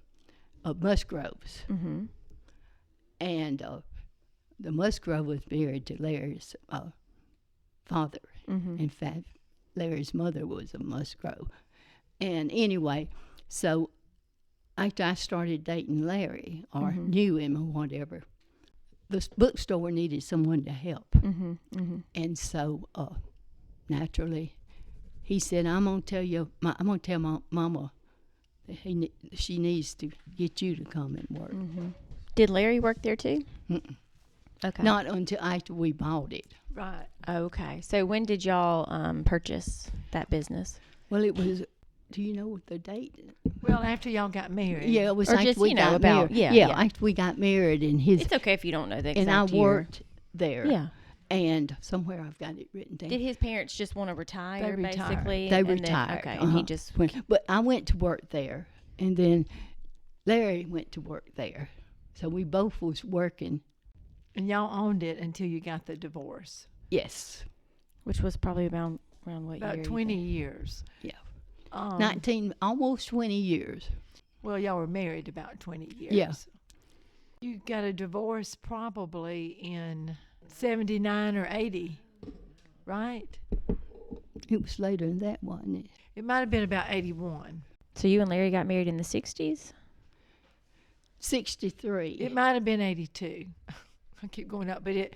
[SPEAKER 2] Musgroves. And the Musgrove was married to Larry's father. In fact, Larry's mother was a Musgrove. And anyway, so after I started dating Larry or knew him or whatever, the bookstore needed someone to help. And so naturally, he said, I'm going to tell my mama that she needs to get you to come and work.
[SPEAKER 1] Did Larry work there too? Okay.
[SPEAKER 2] Not until after we bought it.
[SPEAKER 4] Right.
[SPEAKER 1] Okay. So when did y'all purchase that business?
[SPEAKER 2] Well, it was, do you know the date?
[SPEAKER 4] Well, after y'all got married.
[SPEAKER 2] Yeah, it was
[SPEAKER 1] Or
[SPEAKER 2] after
[SPEAKER 1] just,
[SPEAKER 2] we
[SPEAKER 1] you know,
[SPEAKER 2] got
[SPEAKER 1] about-
[SPEAKER 2] married.
[SPEAKER 1] yeah.
[SPEAKER 2] After we got married and his,
[SPEAKER 1] It's okay if you don't know the exact
[SPEAKER 2] and I
[SPEAKER 1] year.
[SPEAKER 2] worked there.
[SPEAKER 1] Yeah.
[SPEAKER 2] And somewhere I've got it written down.
[SPEAKER 1] Did his parents just want to retire,
[SPEAKER 4] They retired.
[SPEAKER 1] basically?
[SPEAKER 2] They
[SPEAKER 1] and then-
[SPEAKER 2] retired.
[SPEAKER 1] okay. And he
[SPEAKER 2] uh-huh.
[SPEAKER 1] just...
[SPEAKER 2] But I went to work there, and then Larry went to work there. So we both was working.
[SPEAKER 4] And y'all owned it until you got the divorce.
[SPEAKER 2] Yes.
[SPEAKER 1] Which was probably around what year?
[SPEAKER 4] About
[SPEAKER 1] you
[SPEAKER 4] 20
[SPEAKER 1] think?
[SPEAKER 4] years.
[SPEAKER 2] Yeah.
[SPEAKER 4] 19.
[SPEAKER 2] Almost 20 years.
[SPEAKER 4] Well, y'all were married about 20 years.
[SPEAKER 2] Yeah.
[SPEAKER 4] You got a divorce probably in 79 or 80, right?
[SPEAKER 2] It was later than that, wasn't it?
[SPEAKER 4] It might have been about 81.
[SPEAKER 1] So you and Larry got married in the 60s?
[SPEAKER 2] 63.
[SPEAKER 4] It might have been 82. I keep going up, but it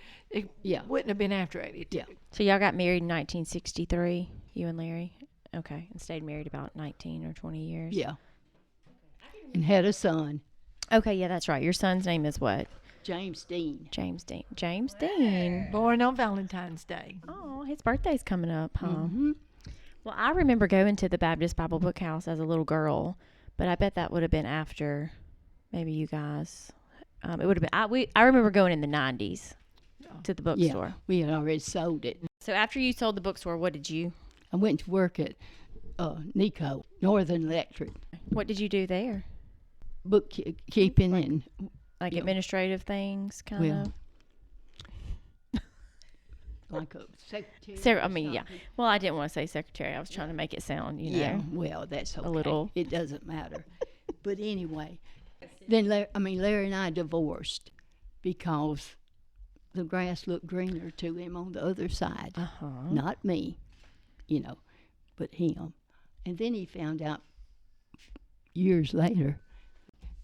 [SPEAKER 2] Yeah.
[SPEAKER 4] wouldn't have been after 82.
[SPEAKER 2] Yeah.
[SPEAKER 1] So y'all got married in 1963, you and Larry? Okay. And stayed married about 19 or 20 years?
[SPEAKER 2] Yeah. and had a son,
[SPEAKER 1] Okay, yeah, that's right. Your son's name is what?
[SPEAKER 2] James Dean.
[SPEAKER 1] James Dean. James Dean.
[SPEAKER 4] Born on Valentine's Day.
[SPEAKER 1] Oh, his birthday's coming up, huh?
[SPEAKER 2] Mm-hmm.
[SPEAKER 1] Well, I remember going to the Baptist Bible Book House as a little girl, but I bet that would have been after maybe you guys. It would have been. I remember going in the 90s to the bookstore.
[SPEAKER 2] Yeah, we had already sold it.
[SPEAKER 1] So after you sold the bookstore, what did you?
[SPEAKER 2] I went to work at Nico, Northern Electric,
[SPEAKER 1] What did you do there?
[SPEAKER 2] bookkeeping and
[SPEAKER 1] Like
[SPEAKER 2] Yeah.
[SPEAKER 1] administrative things, kind
[SPEAKER 2] Well,
[SPEAKER 1] of.
[SPEAKER 2] like a secretary.
[SPEAKER 1] I mean, yeah. Well, I didn't want to say secretary. I was trying to make it sound, you know.
[SPEAKER 2] Yeah, well, that's okay.
[SPEAKER 1] little.
[SPEAKER 2] It doesn't matter. But anyway, then Larry and I divorced because the grass looked greener to him on the other side.
[SPEAKER 1] Uh-huh.
[SPEAKER 2] Not me, but him. And then he found out years later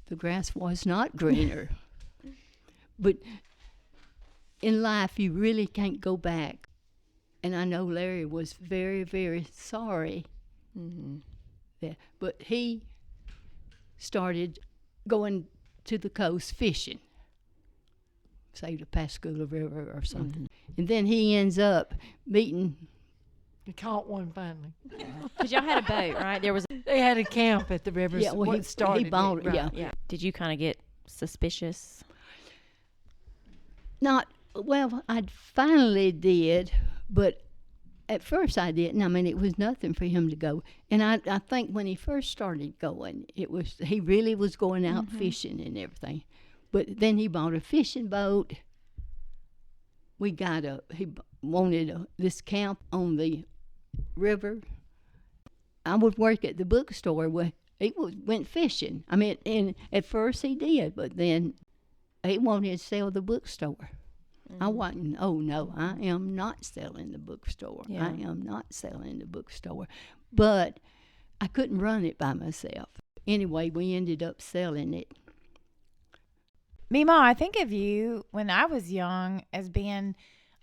[SPEAKER 2] the grass was not greener. But in life, you really can't go back. And I know Larry was very, very sorry.
[SPEAKER 1] Mm-hmm.
[SPEAKER 2] But he started going to the coast fishing, say the Pascagoula River or something.
[SPEAKER 1] Mm-hmm.
[SPEAKER 2] And then he ends up meeting.
[SPEAKER 4] You caught one finally.
[SPEAKER 1] Because y'all had a boat, right? There was.
[SPEAKER 4] They had a camp at the river.
[SPEAKER 2] Yeah, well,
[SPEAKER 4] what started
[SPEAKER 2] he bought it,
[SPEAKER 4] right.
[SPEAKER 2] yeah.
[SPEAKER 1] Yeah. Did you kind of get suspicious?
[SPEAKER 2] Not, well, I finally did, but at first I didn't. I mean, it was nothing for him to go. And I think when he first started going, he really was going out fishing and everything. But then he bought a fishing boat. He wanted this camp on the river. I would work at the bookstore where he went fishing. I mean, and at first he did, but then he wanted to sell the bookstore. I wasn't, oh no, I am not selling the bookstore.
[SPEAKER 1] Yeah.
[SPEAKER 2] I am not selling the bookstore. But I couldn't run it by myself. Anyway, we ended up selling it.
[SPEAKER 3] Mima, I think of you when I was young as being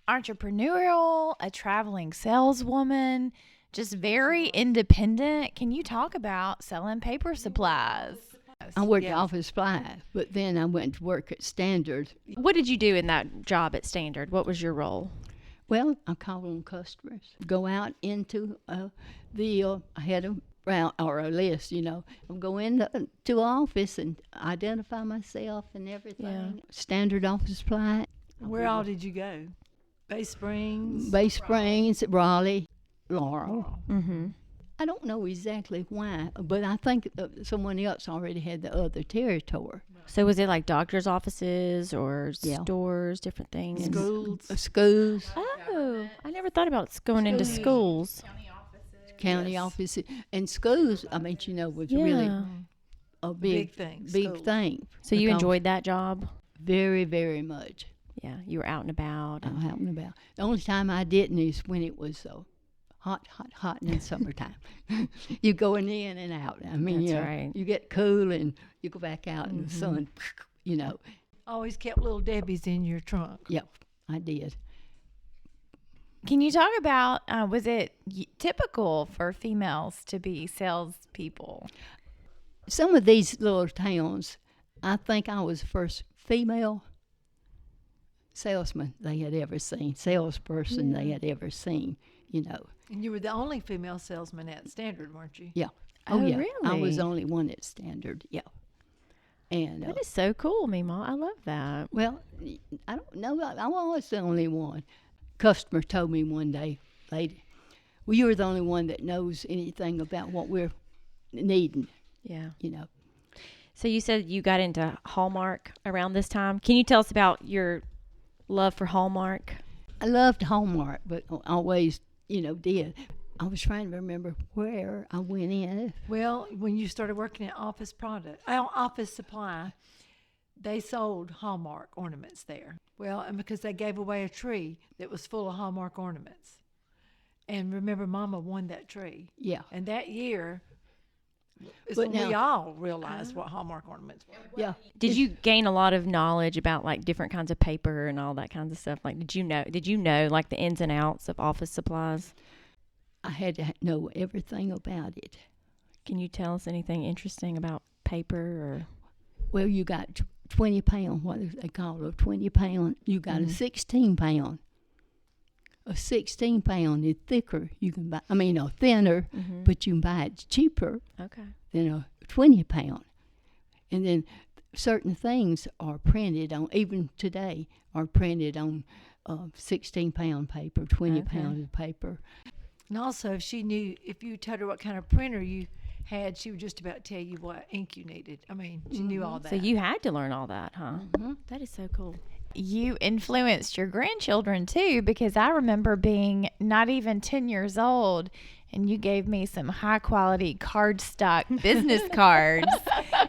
[SPEAKER 3] entrepreneurial, a traveling saleswoman, just very independent. Can you talk about selling paper supplies?
[SPEAKER 2] I worked office supply, but then I went to work at Standard.
[SPEAKER 1] What did you do in that job at Standard? What was your role?
[SPEAKER 2] Well, I called on customers, go out into I had a route or a list, I'd go into an office and identify myself and everything.
[SPEAKER 1] Yeah.
[SPEAKER 2] Standard office supply.
[SPEAKER 4] Where all did you go? Bay Springs?
[SPEAKER 2] Bay Springs, Raleigh, Laurel.
[SPEAKER 1] Mm-hmm.
[SPEAKER 2] I don't know exactly why, but I think someone else already had the other territory.
[SPEAKER 1] So was it like doctor's offices or
[SPEAKER 2] Yeah.
[SPEAKER 1] stores, different things?
[SPEAKER 4] Schools?
[SPEAKER 2] Schools,
[SPEAKER 1] Oh, I never thought about going into schools.
[SPEAKER 2] county offices, and schools, was really
[SPEAKER 1] Yeah.
[SPEAKER 2] a
[SPEAKER 4] Big thing,
[SPEAKER 2] big
[SPEAKER 4] schools.
[SPEAKER 2] thing.
[SPEAKER 1] So you
[SPEAKER 2] because
[SPEAKER 1] enjoyed that job?
[SPEAKER 2] very, very much.
[SPEAKER 1] Yeah, you were out and about.
[SPEAKER 2] I'm out and about. The only time I didn't is when it was so hot in the summertime. You going in and out. I mean,
[SPEAKER 1] That's right.
[SPEAKER 2] You get cool and you go back out in the sun.
[SPEAKER 4] Always kept little Debbie's in your trunk.
[SPEAKER 2] Yep, I did.
[SPEAKER 3] Can you talk about, was it typical for females to be salespeople?
[SPEAKER 2] Some of these little towns, I think I was the first female salesman they had ever seen, salesperson they had ever seen,
[SPEAKER 4] And you were the only female salesman at Standard, weren't you?
[SPEAKER 2] Yeah.
[SPEAKER 1] Oh,
[SPEAKER 2] yeah. I
[SPEAKER 1] really?
[SPEAKER 2] was the only one at Standard, yeah. And
[SPEAKER 1] That is so cool, Mima. I love that.
[SPEAKER 2] well, I don't know. I was the only one. Customer told me one day, lady, well, you're the only one that knows anything about what we're needing,
[SPEAKER 1] Yeah.
[SPEAKER 2] So
[SPEAKER 1] you said you got into Hallmark around this time. Can you tell us about your love for Hallmark?
[SPEAKER 2] I loved Hallmark, but always, did. I was trying to remember where I went in.
[SPEAKER 4] Well, when you started working at Office Supply, they sold Hallmark ornaments there. Well, and because they gave away a tree that was full of Hallmark ornaments. And remember, Mama won that tree.
[SPEAKER 2] Yeah.
[SPEAKER 4] And that year is
[SPEAKER 2] But
[SPEAKER 4] when we
[SPEAKER 2] now-
[SPEAKER 4] all realized what Hallmark ornaments were.
[SPEAKER 2] Yeah.
[SPEAKER 1] Did you gain a lot of knowledge about like different kinds of paper and all that kinds of stuff? Like, did you know like the ins and outs of office supplies?
[SPEAKER 2] I had to know everything about it.
[SPEAKER 1] Can you tell us anything interesting about paper or?
[SPEAKER 2] Well, you got 20 pound, what they call a 20 pound. You got a 16 pound. A 16 pound is thicker. You can buy, thinner, but you can buy it cheaper than a 20 pound. And then certain things are printed on, even today, are printed on 16 pound paper, 20 pounds of paper.
[SPEAKER 4] And also, if you told her what kind of printer you had, she would just about tell you what ink you needed. She knew all that.
[SPEAKER 1] So you had to learn all that, huh? That is so cool.
[SPEAKER 3] You influenced your grandchildren too, because I remember being not even 10 years old and you gave me some high quality cardstock business cards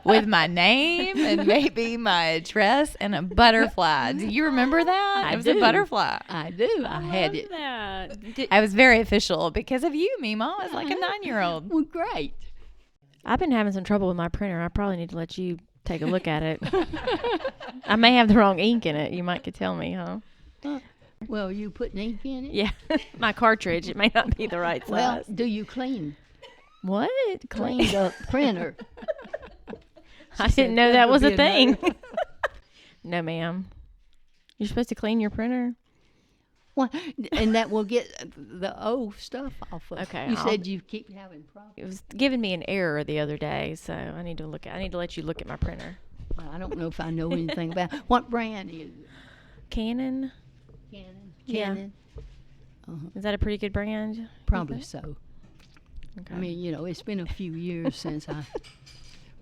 [SPEAKER 3] with my name and maybe my address and a butterfly. Do you remember that? It was a butterfly.
[SPEAKER 2] I do. I had it.
[SPEAKER 3] I was very official because of you, Mima. I was like a 9-year-old.
[SPEAKER 2] Well, great.
[SPEAKER 1] I've been having some trouble with my printer. I probably need to let you take a look at it. I may have the wrong ink in it. You might could tell me, huh?
[SPEAKER 2] Well, you put ink in it?
[SPEAKER 1] Yeah. My cartridge. It may not be the right size.
[SPEAKER 2] Well, do you clean?
[SPEAKER 1] What?
[SPEAKER 2] Clean the printer.
[SPEAKER 1] I didn't know that was a thing. No, ma'am. You're supposed to clean your printer?
[SPEAKER 2] Well, and that will get the old stuff off of it.
[SPEAKER 1] Okay.
[SPEAKER 2] You said you keep having problems.
[SPEAKER 1] It was giving me an error the other day, so I need to let you look at my printer.
[SPEAKER 2] Well, I don't know if I know anything about it. What brand is it?
[SPEAKER 1] Canon?
[SPEAKER 2] Canon.
[SPEAKER 1] Yeah.
[SPEAKER 2] Canon.
[SPEAKER 1] Is that a pretty good brand?
[SPEAKER 2] Probably so.
[SPEAKER 1] Okay.
[SPEAKER 2] It's been a few years since I.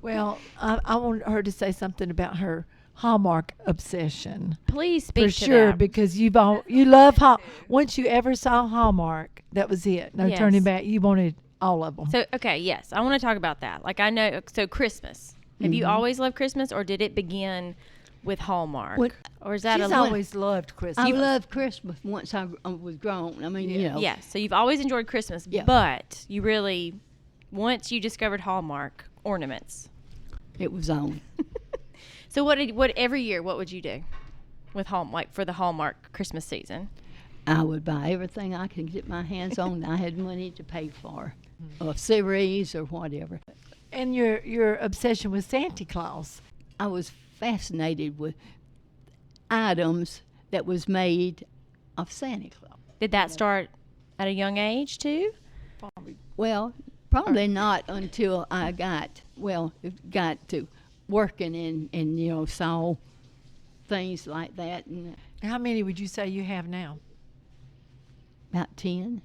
[SPEAKER 4] Well, I want her to say something about her Hallmark obsession.
[SPEAKER 1] Please speak
[SPEAKER 4] For
[SPEAKER 1] to
[SPEAKER 4] sure,
[SPEAKER 1] that.
[SPEAKER 4] because you love once you ever saw Hallmark, that was it. No
[SPEAKER 1] Yes.
[SPEAKER 4] turning back. You wanted all of them.
[SPEAKER 1] So, okay, yes. I want to talk about that. Like, I know, so Christmas. Have you always loved Christmas, or did it begin with Hallmark? Or is that
[SPEAKER 4] She's
[SPEAKER 1] a
[SPEAKER 4] always loved Christmas.
[SPEAKER 2] I loved Christmas once I was grown.
[SPEAKER 1] Yeah, so you've always enjoyed Christmas, but you really, once you discovered Hallmark ornaments.
[SPEAKER 2] It was on.
[SPEAKER 1] So every year, what would you do with for the Hallmark Christmas season?
[SPEAKER 2] I would buy everything I could get my hands on. I had money to pay for, a series or whatever.
[SPEAKER 4] And your obsession with Santa Claus.
[SPEAKER 2] I was fascinated with items that was made of Santa Claus.
[SPEAKER 1] Did that start at a young age, too?
[SPEAKER 2] Well, probably not until I got to working and saw things like that. And
[SPEAKER 4] How many would you say you have now?
[SPEAKER 2] about 10.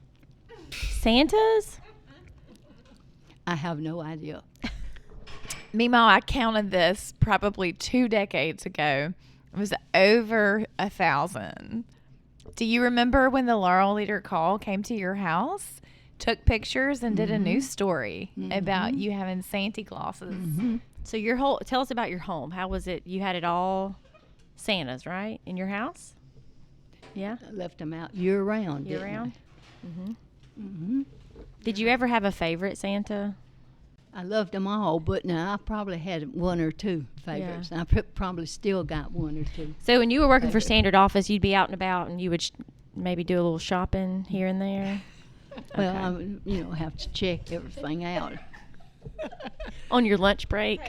[SPEAKER 1] Santas?
[SPEAKER 2] I have no idea.
[SPEAKER 3] Mima, I counted this probably 2 decades ago. It was over 1,000. Do you remember when the Laurel Leader Call came to your house, took pictures, and did a news story about you having Santa Clauses?
[SPEAKER 1] So tell us about your home. How was it? You had it all Santas, right, in your house? Yeah?
[SPEAKER 2] I left them out year round.
[SPEAKER 1] Year
[SPEAKER 2] didn't I?
[SPEAKER 1] round? Did you ever have a favorite Santa?
[SPEAKER 2] I loved them all, but now I probably had one or two favorites.
[SPEAKER 1] Yeah.
[SPEAKER 2] I probably still got one or two.
[SPEAKER 1] So when you were working for Standard Office, you'd be out and about, and you would maybe do a little shopping here and there?
[SPEAKER 2] Well, I would, have to check everything out.
[SPEAKER 1] On your lunch break?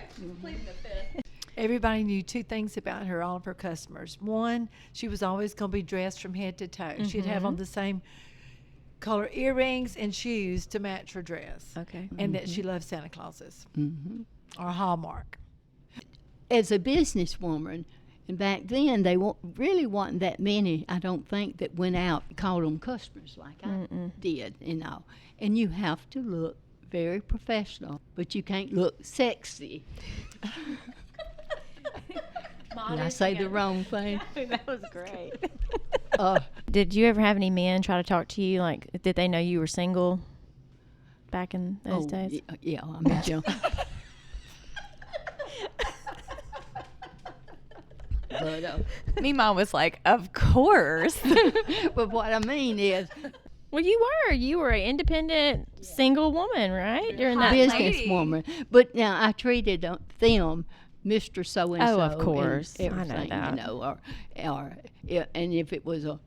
[SPEAKER 4] Everybody knew 2 things about her, all of her customers. One, she was always going to be dressed from head to toe. She'd have on the same color earrings and shoes to match her dress.
[SPEAKER 1] Okay.
[SPEAKER 4] And that she loved Santa Clauses or Hallmark.
[SPEAKER 2] As a businesswoman, and back then they really wasn't that many, I don't think, that went out and called them customers like I did, And you have to look very professional, but you can't look sexy. Did I say the wrong thing?
[SPEAKER 1] That was great.
[SPEAKER 2] Did
[SPEAKER 1] you ever have any men try to talk to you? Like, did they know you were single back in those days?
[SPEAKER 2] Yeah, But
[SPEAKER 3] Mima was like, of course.
[SPEAKER 2] but what I mean is,
[SPEAKER 1] Well, you were an independent single woman, right? During that
[SPEAKER 2] businesswoman. But now I treated them Mr. So and so.
[SPEAKER 1] Oh, of course.
[SPEAKER 2] And
[SPEAKER 1] I know
[SPEAKER 2] everything,
[SPEAKER 1] that.
[SPEAKER 2] and if it was a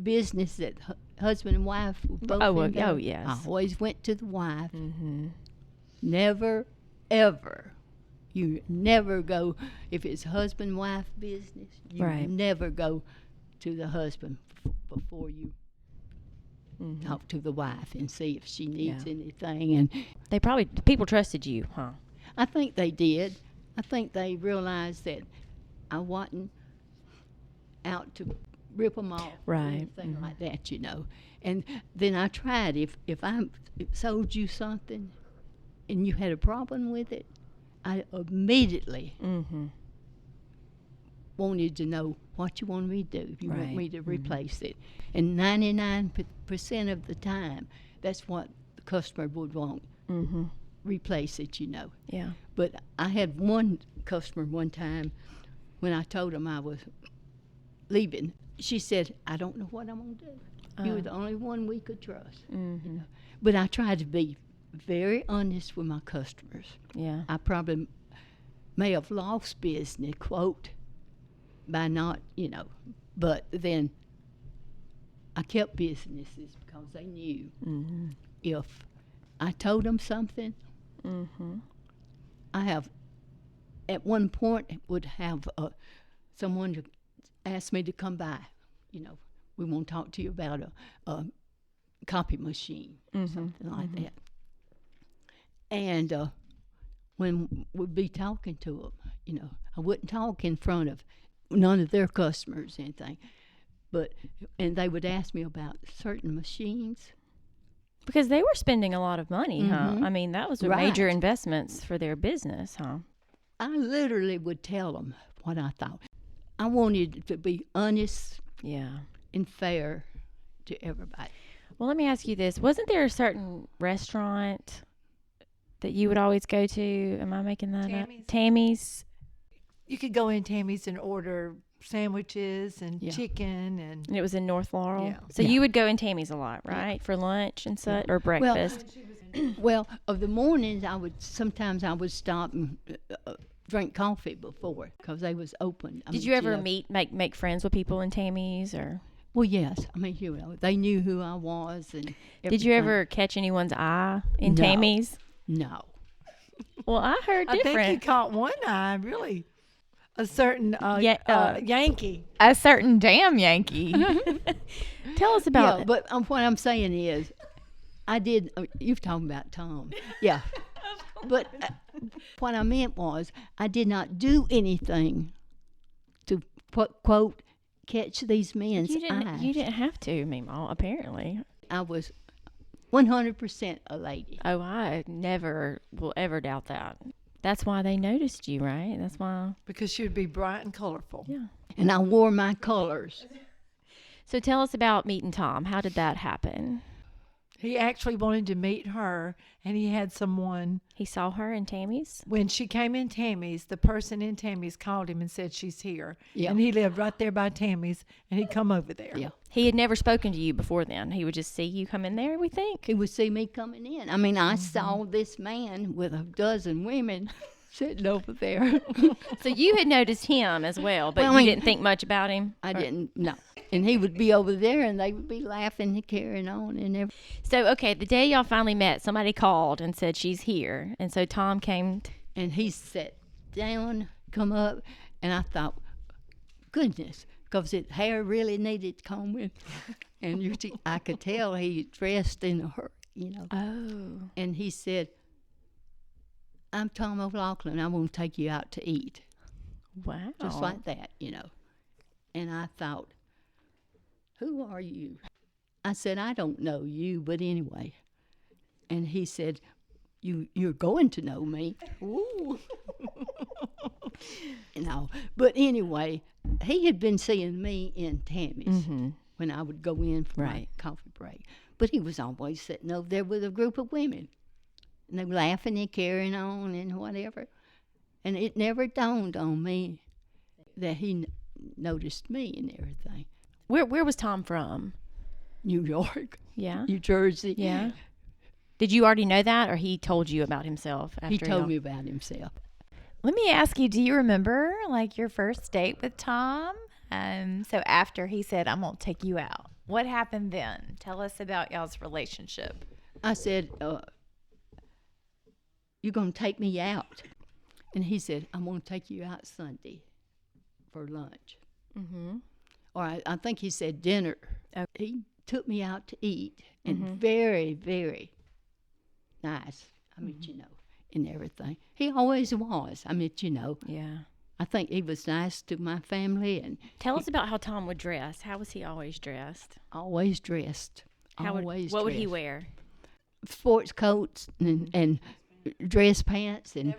[SPEAKER 2] business that husband and wife were both in,
[SPEAKER 1] yes.
[SPEAKER 2] I always went to the wife. Never, ever, You never go, if it's husband-wife business, you
[SPEAKER 1] Right.
[SPEAKER 2] never go to the husband before you talk to the wife and see if she needs anything. And
[SPEAKER 1] People trusted you, huh?
[SPEAKER 2] I think they did. I think they realized that I wasn't out to rip them off or
[SPEAKER 1] Right.
[SPEAKER 2] anything like that, you know. And then I tried, if I sold you something and you had a problem with it, I immediately wanted to know what you wanted me to do, if you want me to replace it. And 99% of the time, that's what the customer would want. Replace it, you know.
[SPEAKER 1] Yeah.
[SPEAKER 2] But I had one customer one time, when I told him I was leaving, she said, I don't know what I'm going to do. You were the only one we could trust. You know? But I tried to be very honest with my customers.
[SPEAKER 1] Yeah.
[SPEAKER 2] I probably may have lost business, quote, by not, you know, but then I kept businesses because they knew if I told them something, I have, at one point, would have someone to ask me to come by. You know, we want to talk to you about a copy machine, something like that. And when we'd be talking to them, you know, I wouldn't talk in front of none of their customers or anything. And they would ask me about certain machines.
[SPEAKER 1] Because they were spending a lot of money, huh? I mean, that was major
[SPEAKER 2] Right.
[SPEAKER 1] investments for their business, huh?
[SPEAKER 2] I literally would tell them what I thought. I wanted to be honest
[SPEAKER 1] Yeah.
[SPEAKER 2] and fair to everybody.
[SPEAKER 1] Well, let me ask you this. Wasn't there a certain restaurant that you would always go to? Am I making that
[SPEAKER 4] Tammy's.
[SPEAKER 1] up? Tammy's.
[SPEAKER 4] You could go in Tammy's and order sandwiches and chicken and
[SPEAKER 1] And it was in North Laurel.
[SPEAKER 4] Yeah.
[SPEAKER 1] So you would go in Tammy's a lot, right? For lunch and such, or breakfast.
[SPEAKER 2] Well, of the mornings, sometimes I would stop and drink coffee before because they was open.
[SPEAKER 1] Did you ever make friends with people in Tammy's, or
[SPEAKER 2] Well, yes. I mean, you know, they knew who I was and everything.
[SPEAKER 1] did you ever catch anyone's eye in
[SPEAKER 2] No.
[SPEAKER 1] Tammy's?
[SPEAKER 2] No.
[SPEAKER 1] Well, I heard
[SPEAKER 4] I think
[SPEAKER 1] different.
[SPEAKER 4] he caught one eye, really. A certain Yankee.
[SPEAKER 3] A certain damn Yankee.
[SPEAKER 1] Tell us about
[SPEAKER 2] Yeah,
[SPEAKER 1] it.
[SPEAKER 2] but what I'm saying is, I did. You've talked about Tom, yeah. But what I meant was, I did not do anything to quote catch these men's eyes.
[SPEAKER 1] You didn't have to, Meemaw, apparently.
[SPEAKER 2] I was 100% a lady.
[SPEAKER 1] Oh, I never will ever doubt that. That's why they noticed you, right? That's why.
[SPEAKER 4] Because she would be bright and colorful.
[SPEAKER 1] Yeah.
[SPEAKER 2] And I wore my colors.
[SPEAKER 1] So tell us about meeting Tom. How did that happen?
[SPEAKER 4] He actually wanted to meet her, and he had someone.
[SPEAKER 1] He saw her in Tammy's?
[SPEAKER 4] When she came in Tammy's, the person in Tammy's called him and said she's here.
[SPEAKER 2] Yeah.
[SPEAKER 4] And he lived right there by Tammy's, and he'd come over there.
[SPEAKER 2] Yeah.
[SPEAKER 1] He had never spoken to you before then. He would just see you come in there, we think.
[SPEAKER 2] He would see me coming in. I mean, I saw this man with a dozen women sitting over there.
[SPEAKER 1] So you had noticed him as well, but
[SPEAKER 2] Well,
[SPEAKER 1] you
[SPEAKER 2] I mean-
[SPEAKER 1] didn't think much about him?
[SPEAKER 2] I didn't, no. And he would be over there, and they would be laughing and carrying on and everything.
[SPEAKER 1] So, okay, the day y'all finally met, somebody called and said she's here. And so Tom came.
[SPEAKER 2] And he sat down, come up, and I thought, goodness, because his hair really needed combing. And I could tell he dressed in a hurry, you know.
[SPEAKER 1] Oh.
[SPEAKER 2] And he said, I'm Tom O'Loughlin. I want to take you out to eat.
[SPEAKER 1] Wow.
[SPEAKER 2] Just like that, you know. And I thought, who are you? I said, I don't know you, but anyway. And he said, you're going to know me. Ooh. No, but anyway, he had been seeing me in Tammy's when I would go in for my coffee break. But he was always sitting over there with a group of women. And they were laughing and carrying on and whatever. And it never dawned on me that he noticed me and everything.
[SPEAKER 1] Where was Tom from?
[SPEAKER 2] New York,
[SPEAKER 1] Yeah.
[SPEAKER 2] New Jersey.
[SPEAKER 1] Yeah. Did you already know that, or he told you about himself? After
[SPEAKER 2] He told me about himself.
[SPEAKER 3] Let me ask you, do you remember like your first date with Tom? So after he said, I'm going to take you out, what happened then? Tell us about y'all's relationship.
[SPEAKER 2] I said, you're going to take me out? And he said, I'm going to take you out Sunday for lunch.
[SPEAKER 1] Mm-hmm.
[SPEAKER 2] Or I think he said dinner.
[SPEAKER 1] Okay.
[SPEAKER 2] He took me out to eat, and
[SPEAKER 1] Mm-hmm.
[SPEAKER 2] very, very nice. I mean, and everything. He always was. I mean,
[SPEAKER 1] Yeah.
[SPEAKER 2] I think he was nice to my family and
[SPEAKER 1] Tell us about how Tom would dress. How was he always dressed?
[SPEAKER 2] always dressed.
[SPEAKER 1] What would he
[SPEAKER 2] dressed.
[SPEAKER 1] wear?
[SPEAKER 2] Sports coats and dress pants and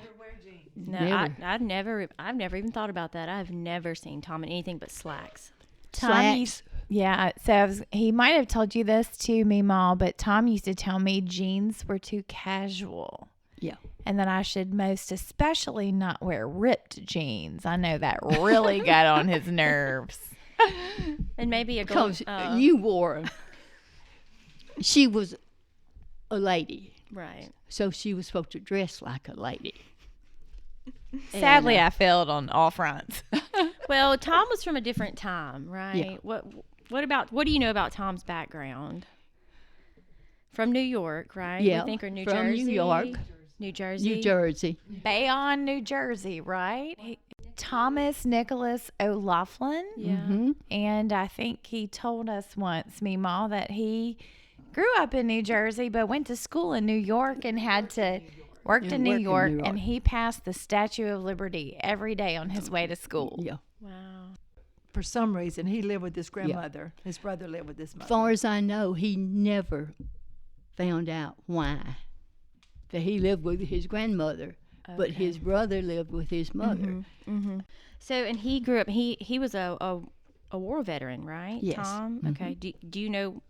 [SPEAKER 1] No,
[SPEAKER 2] never.
[SPEAKER 1] I've never even thought about that. I've never seen Tom in anything but slacks.
[SPEAKER 3] Tom
[SPEAKER 2] slacks.
[SPEAKER 3] Yeah, so he might have told you this too, Meemaw, but Tom used to tell me jeans were too casual.
[SPEAKER 2] Yeah.
[SPEAKER 3] And that I should most especially not wear ripped jeans. I know that really got on his nerves.
[SPEAKER 1] And maybe a gold.
[SPEAKER 2] Because you wore 'em. She was a lady,
[SPEAKER 1] Right.
[SPEAKER 2] so she was supposed to dress like a lady.
[SPEAKER 3] Sadly, I failed on all fronts.
[SPEAKER 1] Well, Tom was from a different time, right?
[SPEAKER 2] Yeah.
[SPEAKER 1] What do you know about Tom's background? From New York, right?
[SPEAKER 2] Yeah,
[SPEAKER 1] We think, or New
[SPEAKER 2] from
[SPEAKER 1] Jersey.
[SPEAKER 2] New York.
[SPEAKER 1] New Jersey.
[SPEAKER 2] New Jersey.
[SPEAKER 3] Bayonne, New Jersey, right? Thomas Nicholas O'Laughlin.
[SPEAKER 1] Yeah.
[SPEAKER 2] Mm-hmm.
[SPEAKER 3] And I think he told us once, Meemaw, that he grew up in New Jersey but went to school in New York and had to worked in New York, and he passed the Statue of Liberty every day on his way to school.
[SPEAKER 2] Yeah.
[SPEAKER 1] Wow.
[SPEAKER 4] For some reason, he lived with his grandmother. His brother lived with his mother.
[SPEAKER 2] As far as I know, he never found out why. That he lived with his grandmother, but his brother lived with his mother.
[SPEAKER 1] Mm-hmm. So, and he grew up. He was a war veteran, right?
[SPEAKER 2] Yes.
[SPEAKER 1] Tom.
[SPEAKER 2] Mm-hmm.
[SPEAKER 1] Okay. Do you know?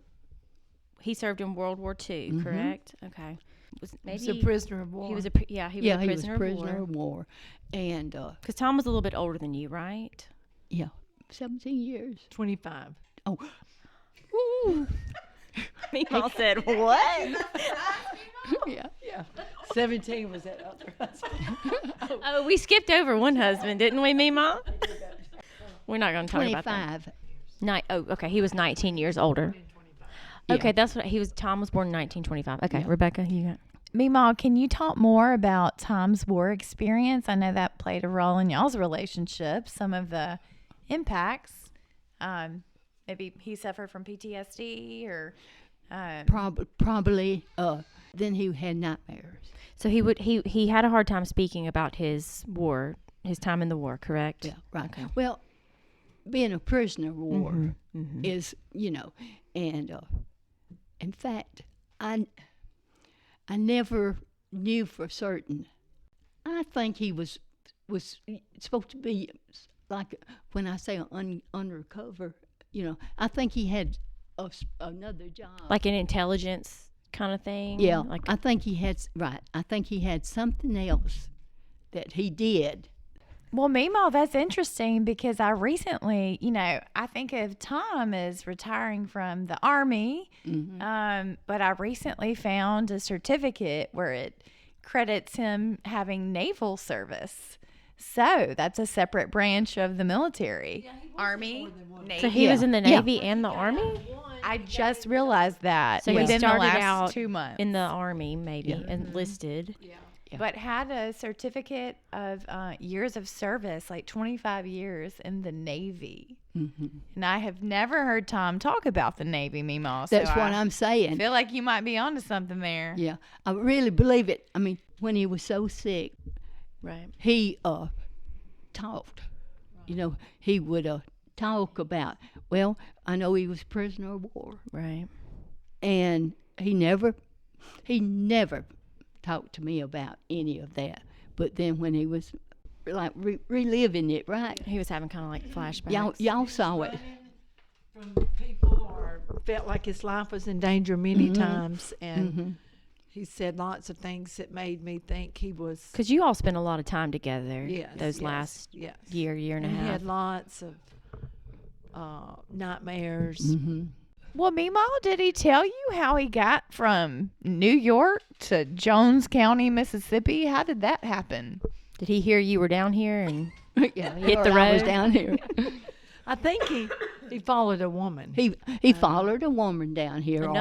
[SPEAKER 1] He served in World War II, correct? Okay. Was
[SPEAKER 4] He was a prisoner of war.
[SPEAKER 1] He was a
[SPEAKER 2] He was
[SPEAKER 1] prisoner
[SPEAKER 2] prisoner
[SPEAKER 1] of
[SPEAKER 2] of war. And,
[SPEAKER 1] Because Tom was a little bit older than you, right?
[SPEAKER 2] 17 years.
[SPEAKER 4] 25.
[SPEAKER 2] Oh,
[SPEAKER 1] Meemaw said, "What?"
[SPEAKER 2] yeah.
[SPEAKER 4] 17 was that other husband.
[SPEAKER 1] Oh, we skipped over one husband, didn't we, Meemaw? We're not going to talk about that.
[SPEAKER 2] 25.
[SPEAKER 1] Okay. He was 19 years older.
[SPEAKER 2] Yeah.
[SPEAKER 1] Okay, that's what he was. Tom was born in 1925. Okay,
[SPEAKER 2] Yeah.
[SPEAKER 1] Rebecca, you got.
[SPEAKER 3] Meemaw, can you talk more about Tom's war experience? I know that played a role in y'all's relationship. Some of the impacts. Maybe he suffered from PTSD or.
[SPEAKER 2] Probably. Then he had nightmares.
[SPEAKER 1] So he had a hard time speaking about his time in the war, correct?
[SPEAKER 2] Yeah, right.
[SPEAKER 1] Okay.
[SPEAKER 2] Well, being a prisoner of war
[SPEAKER 1] Mm-hmm.
[SPEAKER 2] is, and in fact, I never knew for certain. I think he was supposed to be like, when I say undercover, I think he had another job.
[SPEAKER 1] Like an intelligence kind of thing.
[SPEAKER 2] Yeah,
[SPEAKER 1] Like
[SPEAKER 2] I think he had I think he had something else that he did.
[SPEAKER 3] Well, Meemaw, that's interesting because I recently, I think of Tom as retiring from the Army, but I recently found a certificate where it credits him having naval service. So that's a separate branch of the military. Army, Navy.
[SPEAKER 1] so he was in the Navy and the Army.
[SPEAKER 3] I just realized that
[SPEAKER 1] So he
[SPEAKER 3] within the
[SPEAKER 1] started
[SPEAKER 3] last
[SPEAKER 1] out
[SPEAKER 3] 2 months.
[SPEAKER 1] in the Army, maybe enlisted.
[SPEAKER 3] But had a certificate of years of service, like 25 years in the Navy. And I have never heard Tom talk about the Navy, Meemaw. So
[SPEAKER 2] That's what I'm saying.
[SPEAKER 3] I feel like you might be onto something there.
[SPEAKER 2] Yeah, I really believe it. I mean, when he was so sick,
[SPEAKER 1] Right.
[SPEAKER 2] he talked. He would talk about. Well, I know he was prisoner of war,
[SPEAKER 1] Right.
[SPEAKER 2] and he never talked to me about any of that. But then when he was like reliving it, right?
[SPEAKER 1] He was having kind of like flashbacks.
[SPEAKER 2] Y'all saw it.
[SPEAKER 4] From people or felt like his life was in danger many times. And he said lots of things that made me think he was.
[SPEAKER 1] Because you all spent a lot of time together.
[SPEAKER 4] Yes,
[SPEAKER 1] Those last
[SPEAKER 4] yes.
[SPEAKER 1] year and a
[SPEAKER 4] He
[SPEAKER 1] half.
[SPEAKER 4] had lots of nightmares.
[SPEAKER 3] Well, Meemaw, did he tell you how he got from New York to Jones County, Mississippi? How did that happen?
[SPEAKER 1] Did he hear you were down here and
[SPEAKER 2] Yeah, he
[SPEAKER 1] hit
[SPEAKER 2] heard
[SPEAKER 1] the
[SPEAKER 2] I was
[SPEAKER 1] road?
[SPEAKER 2] down here.
[SPEAKER 4] I think he followed a woman.
[SPEAKER 2] He followed a woman down here, or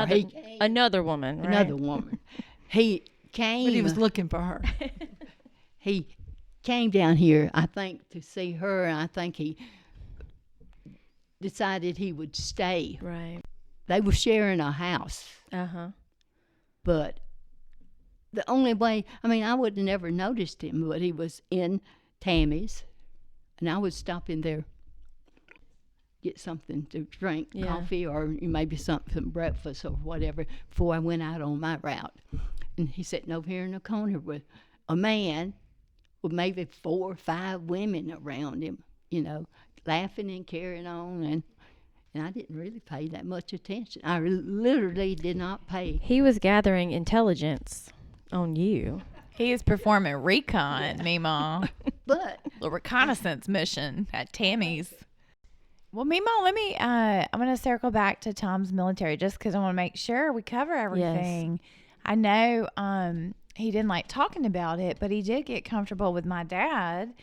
[SPEAKER 1] another woman? Right?
[SPEAKER 2] another woman. He came.
[SPEAKER 4] But he was looking for her.
[SPEAKER 2] He came down here, I think, to see her, and I think he decided he would stay.
[SPEAKER 1] Right.
[SPEAKER 2] They were sharing a house, but the only way, I mean, I would have never noticed him, but he was in Tammy's, and I would stop in there, get something to drink, coffee, or maybe something, breakfast or whatever, before I went out on my route. And he's sitting over here in the corner with a man with maybe 4 or 5 women around him, you know, laughing and carrying on, and I didn't really pay that much attention. I literally did not pay.
[SPEAKER 1] He was gathering intelligence on you.
[SPEAKER 3] He is performing recon, Meemaw.
[SPEAKER 2] But
[SPEAKER 3] The reconnaissance mission at Tammy's. Well, Meemaw, let me, I'm going to circle back to Tom's military just because I want to make sure we cover everything. Yes. I know he didn't like talking about it, but he did get comfortable with my dad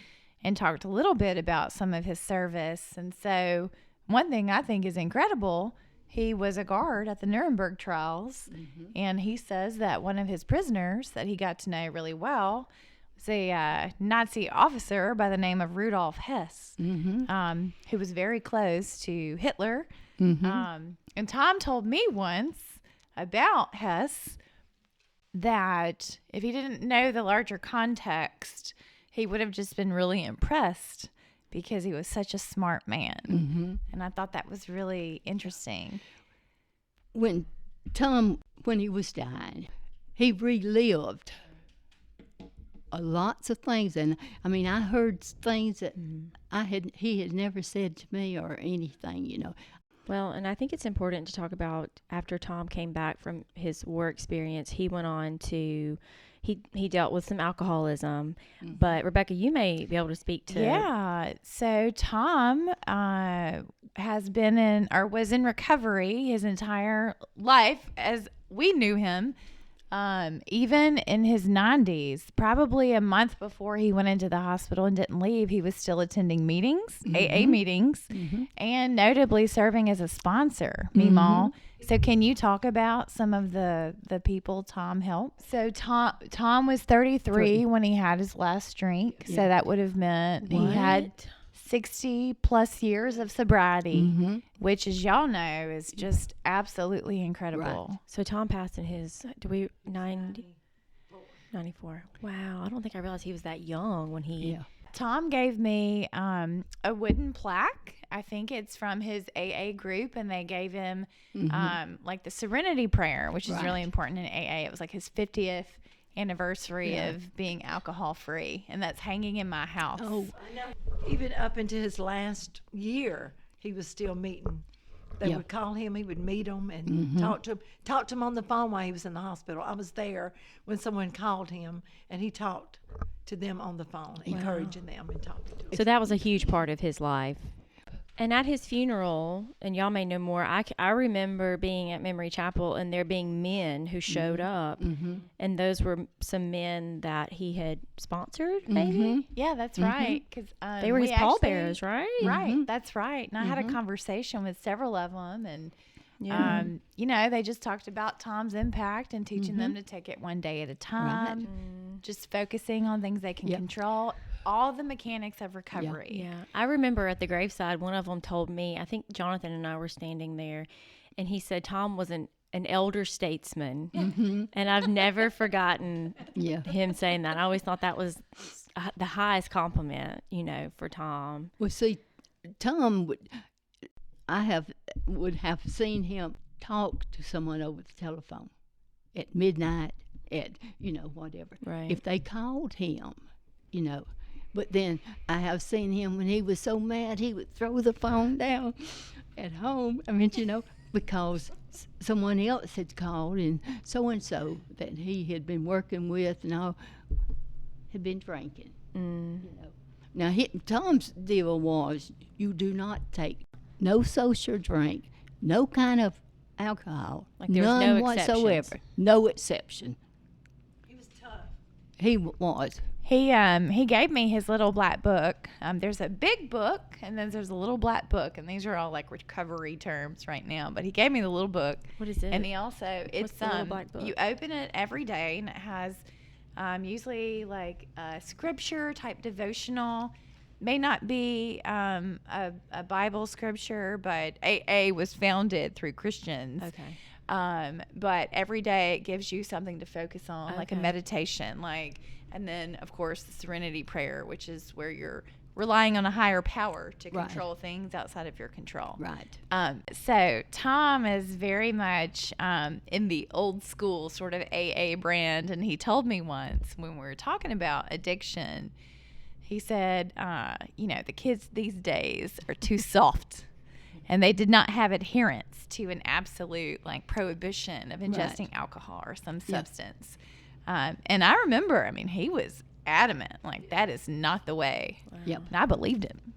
[SPEAKER 3] and talked a little bit about some of his service. And so one thing I think is incredible, he was a guard at the Nuremberg trials, and he says that one of his prisoners that he got to know really well was a Nazi officer by the name of Rudolf Hess, who was very close to Hitler. And Tom told me once about Hess that if he didn't know the larger context, he would have just been really impressed because he was such a smart man. And I thought that was really interesting.
[SPEAKER 2] When Tom, when he was dying, he relived lots of things. And I mean, I heard things that he had never said to me or anything, you know.
[SPEAKER 1] Well, and I think it's important to talk about after Tom came back from his war experience, he went on to, he dealt with some alcoholism. But Rebecca, you may be able to speak to.
[SPEAKER 3] Yeah. So Tom has been in, or was in recovery his entire life as we knew him. Even in his 90s, probably a month before he went into the hospital and didn't leave, he was still attending meetings, AA meetings, and notably serving as a sponsor, Meemaw. So can you talk about some of the people Tom helped? So Tom was 33 when he had his last drink. Yeah. So that would have meant he had 60 plus years of sobriety, which, as y'all know, is just absolutely incredible.
[SPEAKER 1] Right. So Tom passed in his 94. Wow, I don't think I realized he was that young when he.
[SPEAKER 2] Yeah.
[SPEAKER 3] Tom gave me a wooden plaque. I think it's from his AA group, and they gave him like the Serenity Prayer, which is really important in AA. It was like his 50th anniversary of being alcohol free, and that's hanging in my house.
[SPEAKER 4] Oh, even up into his last year, he was still meeting. They would call him, he would meet them and talk to him on the phone while he was in the hospital. I was there when someone called him, and he talked to them on the phone, encouraging them and talking to them.
[SPEAKER 1] So that was a huge part of his life. And at his funeral, and y'all may know more, I remember being at Memory Chapel and there being men who showed up, and those were some men that he had sponsored, maybe?
[SPEAKER 3] Yeah, that's right. 'Cause,
[SPEAKER 1] they were his pallbearers, right?
[SPEAKER 3] Right, that's right. And I had a conversation with several of them, and you know, they just talked about Tom's impact and teaching them to take it one day at a time, just focusing on things they can control. All the mechanics of recovery.
[SPEAKER 1] Yeah. I remember at the graveside, one of them told me, I think Jonathan and I were standing there, and he said Tom was an elder statesman. And I've never forgotten him saying that. I always thought that was the highest compliment, you know, for Tom.
[SPEAKER 2] Well, see, Tom would have seen him talk to someone over the telephone at midnight, at, you know, whatever.
[SPEAKER 1] Right.
[SPEAKER 2] If they called him, you know. But then I have seen him when he was so mad, he would throw the phone down at home. I mean, you know, because someone else had called, and so that he had been working with and all had been drinking. You know. Now, Tom's deal was you do not take no social drink, no kind of alcohol,
[SPEAKER 1] like there was
[SPEAKER 2] none
[SPEAKER 1] no
[SPEAKER 2] whatsoever,
[SPEAKER 1] exceptions.
[SPEAKER 2] no exception.
[SPEAKER 4] He was tough.
[SPEAKER 2] He was.
[SPEAKER 3] He gave me his little black book. There's a big book, and then there's a little black book, and these are all like recovery terms right now. But he gave me the little book.
[SPEAKER 1] What is it?
[SPEAKER 3] And he also, it's
[SPEAKER 1] the little black book?
[SPEAKER 3] You open it every day, and it has Usually like a scripture type devotional. May not be a Bible scripture, but AA was founded through Christians.
[SPEAKER 1] Okay.
[SPEAKER 3] But every day it gives you something to focus on, like a
[SPEAKER 1] Okay.
[SPEAKER 3] meditation, and then of course the serenity prayer, which is where you're relying on a higher power to
[SPEAKER 2] Right.
[SPEAKER 3] control things outside of your control.
[SPEAKER 2] Right.
[SPEAKER 3] So Tom is very much in the old school sort of AA brand, and he told me once when we were talking about addiction, he said, the kids these days are too soft, and they did not have adherence to an absolute prohibition of ingesting alcohol or some substance. And I remember, he was adamant, that is not the way.
[SPEAKER 2] Yep.
[SPEAKER 3] And I believed him.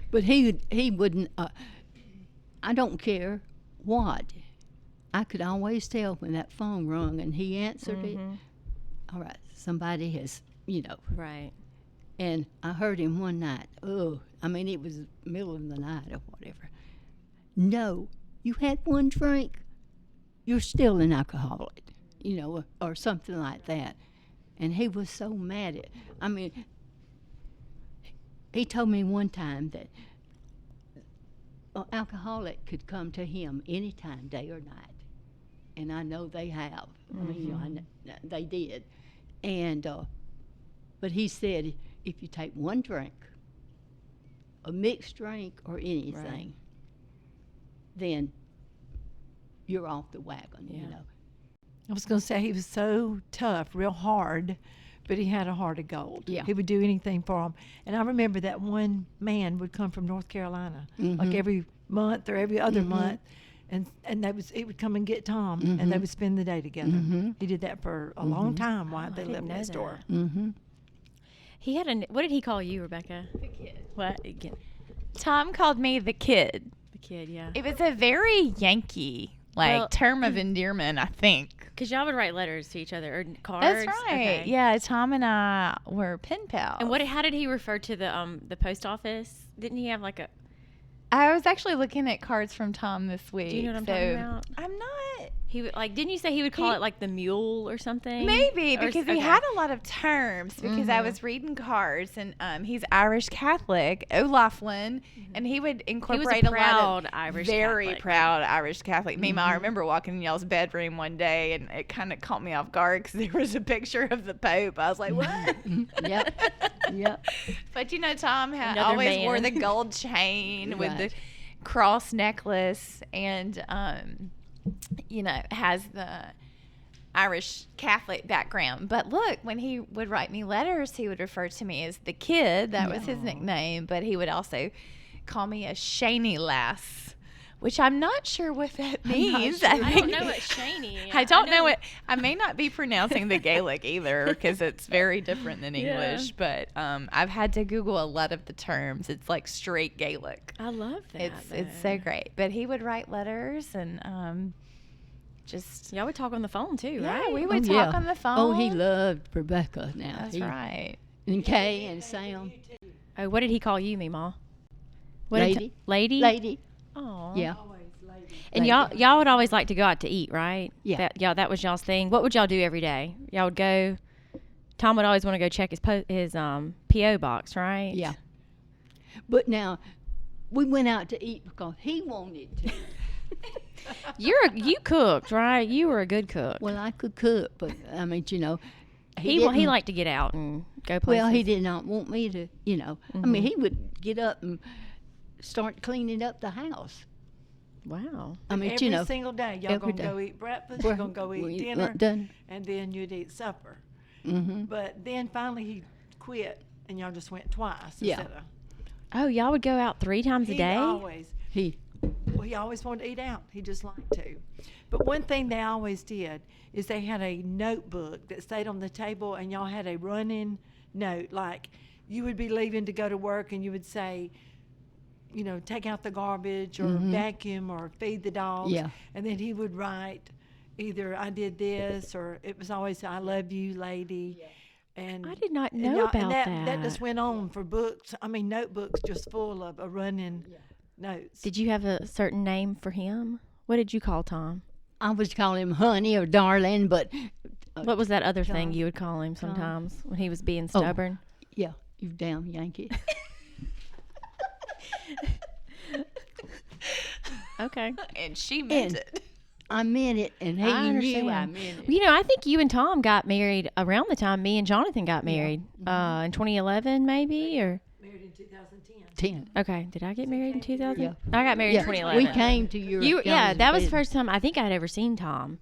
[SPEAKER 2] But he wouldn't. I don't care what. I could always tell when that phone rung and he answered it. All right, somebody has,
[SPEAKER 1] Right.
[SPEAKER 2] And I heard him one night. It was middle of the night or whatever. No, you had one drink. You're still an alcoholic, or something like that. And he was so mad he told me one time that an alcoholic could come to him anytime, day or night. And I know they have. They did. And, but he said, if you take one drink, a mixed drink or anything, then you're off the wagon,
[SPEAKER 4] I was going to say he was so tough, real hard, but he had a heart of gold.
[SPEAKER 2] Yeah.
[SPEAKER 4] He would do anything for him. And I remember that one man would come from North Carolina, like every month or every other month, and he would come and get Tom, and they would spend the day together. He did that for a long time while they lived next door.
[SPEAKER 1] He had what did he call you, Rebecca?
[SPEAKER 3] The kid.
[SPEAKER 1] What? Again.
[SPEAKER 3] Tom called me the kid.
[SPEAKER 1] The kid, yeah.
[SPEAKER 3] It was a very Yankee
[SPEAKER 1] Well,
[SPEAKER 3] term of endearment, I think.
[SPEAKER 1] Because y'all would write letters to each other or cards.
[SPEAKER 3] That's right.
[SPEAKER 1] Okay.
[SPEAKER 3] Yeah, Tom and I were pen pals.
[SPEAKER 1] And how did he refer to the post office? Didn't he have like a?
[SPEAKER 3] I was actually looking at cards from Tom this week.
[SPEAKER 1] Do you know what I'm talking about?
[SPEAKER 3] I'm not.
[SPEAKER 1] He would didn't you say he would call it like the mule or something?
[SPEAKER 3] Maybe,
[SPEAKER 1] Or
[SPEAKER 3] because he had a lot of terms, because I was reading cards, and he's Irish Catholic, O'Laughlin, and he would incorporate a lot
[SPEAKER 1] proud
[SPEAKER 3] of
[SPEAKER 1] Irish
[SPEAKER 3] very
[SPEAKER 1] Catholic.
[SPEAKER 3] proud Irish Catholic. Meanwhile, I remember walking in y'all's bedroom one day, and it kind of caught me off guard because there was a picture of the Pope. I was like, what?
[SPEAKER 2] Yep.
[SPEAKER 3] But Tom
[SPEAKER 1] Another
[SPEAKER 3] always
[SPEAKER 1] man.
[SPEAKER 3] wore the gold chain with the
[SPEAKER 2] Right.
[SPEAKER 3] cross necklace, and has the Irish Catholic background. But look, when he would write me letters, he would refer to me as the kid. That was his nickname. But he would also call me a Shaney lass, which I'm not sure what that means.
[SPEAKER 2] sure.
[SPEAKER 1] I
[SPEAKER 3] think
[SPEAKER 1] don't know what Shaney.
[SPEAKER 3] I don't know it. I may not be pronouncing the Gaelic either, because it's very different than
[SPEAKER 1] Yeah.
[SPEAKER 3] English. But I've had to Google a lot of the terms. It's like straight Gaelic.
[SPEAKER 1] I love that.
[SPEAKER 3] It's so great. But he would write letters, and just
[SPEAKER 1] Y'all would talk on the phone too,
[SPEAKER 3] yeah,
[SPEAKER 1] right?
[SPEAKER 3] we would talk on the phone.
[SPEAKER 2] Oh, he loved Rebecca now.
[SPEAKER 3] That's right.
[SPEAKER 2] And Kay and Sam.
[SPEAKER 1] Oh, what did he call you, Meemaw?
[SPEAKER 2] Lady.
[SPEAKER 1] Lady. Oh.
[SPEAKER 2] Yeah.
[SPEAKER 1] And y'all would always like to go out to eat, right?
[SPEAKER 2] Yeah.
[SPEAKER 1] That was y'all's thing. What would y'all do every day? Y'all would go. Tom would always want to go check his PO box, right?
[SPEAKER 2] Yeah. But now, we went out to eat because he wanted to.
[SPEAKER 1] You cooked, right? You were a good cook.
[SPEAKER 2] Well, I could cook, but
[SPEAKER 1] he
[SPEAKER 2] didn't-
[SPEAKER 1] liked to get out and go places.
[SPEAKER 2] Well, he did not want me to, he would get up and start cleaning up the house.
[SPEAKER 1] Wow.
[SPEAKER 4] Every single day, y'all
[SPEAKER 2] Every
[SPEAKER 4] going to
[SPEAKER 2] day.
[SPEAKER 4] go eat breakfast,
[SPEAKER 2] Well,
[SPEAKER 4] you're going to go
[SPEAKER 2] we
[SPEAKER 4] eat
[SPEAKER 2] eat
[SPEAKER 4] dinner,
[SPEAKER 2] done.
[SPEAKER 4] and then you'd eat supper.
[SPEAKER 2] Mm-hmm.
[SPEAKER 4] But then finally he quit, and y'all just went twice
[SPEAKER 2] Yeah.
[SPEAKER 4] instead of.
[SPEAKER 1] Oh, y'all would go out 3 times a day?
[SPEAKER 2] He
[SPEAKER 4] He always wanted to eat out. He just liked to. But one thing they always did is they had a notebook that stayed on the table, and y'all had a running note. Like, you would be leaving to go to work, and you would say, take out the garbage or vacuum or feed the dogs.
[SPEAKER 2] Yeah.
[SPEAKER 4] And then he would write either I did this, or it was always I love you, lady. Yeah. And
[SPEAKER 1] I did not
[SPEAKER 4] and
[SPEAKER 1] know
[SPEAKER 4] y'all-
[SPEAKER 1] about
[SPEAKER 4] and
[SPEAKER 1] that.
[SPEAKER 4] that just went on for books. Notebooks just full of a running notes.
[SPEAKER 1] Did you have a certain name for him? What did you call Tom?
[SPEAKER 2] I was calling him honey or darling, but
[SPEAKER 1] What was that other thing
[SPEAKER 2] Tom.
[SPEAKER 1] you would call him sometimes when he was being stubborn?
[SPEAKER 2] Yeah, you damn Yankee.
[SPEAKER 1] Okay.
[SPEAKER 3] And she meant
[SPEAKER 2] And-
[SPEAKER 3] it.
[SPEAKER 2] I meant it, and he
[SPEAKER 1] I
[SPEAKER 2] knew
[SPEAKER 1] understand.
[SPEAKER 2] I meant it.
[SPEAKER 1] You know, I think you and Tom got married around the time me and Jonathan got married. In 2011 maybe, or
[SPEAKER 4] Married in 2010.
[SPEAKER 2] 10.
[SPEAKER 1] okay, did I get married in 2000?
[SPEAKER 2] Yeah.
[SPEAKER 1] I got married in
[SPEAKER 2] Yeah,
[SPEAKER 1] 2011.
[SPEAKER 2] we came to your.
[SPEAKER 1] Yeah, that was the first time I think I'd ever seen Tom.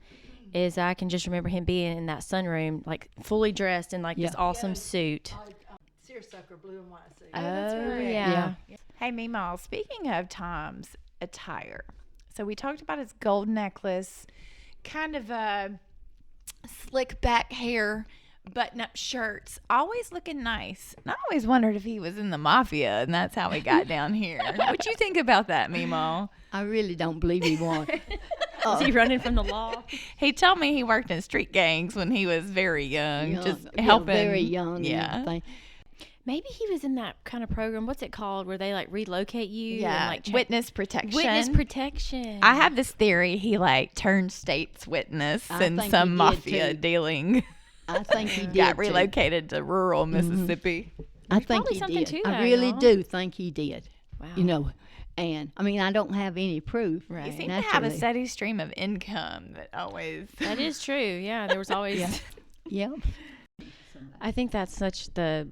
[SPEAKER 1] Is I can just remember him being in that sunroom, like fully dressed in like this
[SPEAKER 2] Yeah.
[SPEAKER 1] awesome suit.
[SPEAKER 4] Seersucker blue and white suit.
[SPEAKER 1] Oh,
[SPEAKER 3] right.
[SPEAKER 1] yeah.
[SPEAKER 3] Hey, Meemaw, speaking of Tom's attire, so we talked about his gold necklace, kind of a slick back hair, button-up shirts, always looking nice. And I always wondered if he was in the mafia, and that's how he got down here. What you think about that, Meemaw?
[SPEAKER 2] I really don't believe he was.
[SPEAKER 1] Is he running from the law?
[SPEAKER 3] He told me he worked in street gangs when he was very young, just
[SPEAKER 2] Yeah,
[SPEAKER 3] helping.
[SPEAKER 2] very young.
[SPEAKER 3] Yeah.
[SPEAKER 2] And everything.
[SPEAKER 1] Maybe he was in that kind of program. What's it called? Where they like relocate you?
[SPEAKER 3] Yeah,
[SPEAKER 1] And, like,
[SPEAKER 3] witness protection.
[SPEAKER 1] witness protection.
[SPEAKER 3] I have this theory he like turned state's witness
[SPEAKER 2] I
[SPEAKER 3] in
[SPEAKER 2] think
[SPEAKER 3] some
[SPEAKER 2] he did,
[SPEAKER 3] mafia
[SPEAKER 2] too.
[SPEAKER 3] dealing.
[SPEAKER 2] I think he did.
[SPEAKER 3] Got
[SPEAKER 2] too.
[SPEAKER 3] relocated to rural Mississippi.
[SPEAKER 2] I think
[SPEAKER 1] probably
[SPEAKER 2] he
[SPEAKER 1] something
[SPEAKER 2] did.
[SPEAKER 1] to
[SPEAKER 2] I
[SPEAKER 1] that,
[SPEAKER 2] really
[SPEAKER 1] y'all.
[SPEAKER 2] do think he did.
[SPEAKER 1] Wow.
[SPEAKER 2] You know, and I mean, I don't have any proof.
[SPEAKER 1] Right.
[SPEAKER 3] He seemed to have a
[SPEAKER 2] naturally.
[SPEAKER 3] steady stream of income that always.
[SPEAKER 1] That is true. Yeah, there was always.
[SPEAKER 2] Yeah.
[SPEAKER 1] I think that's such the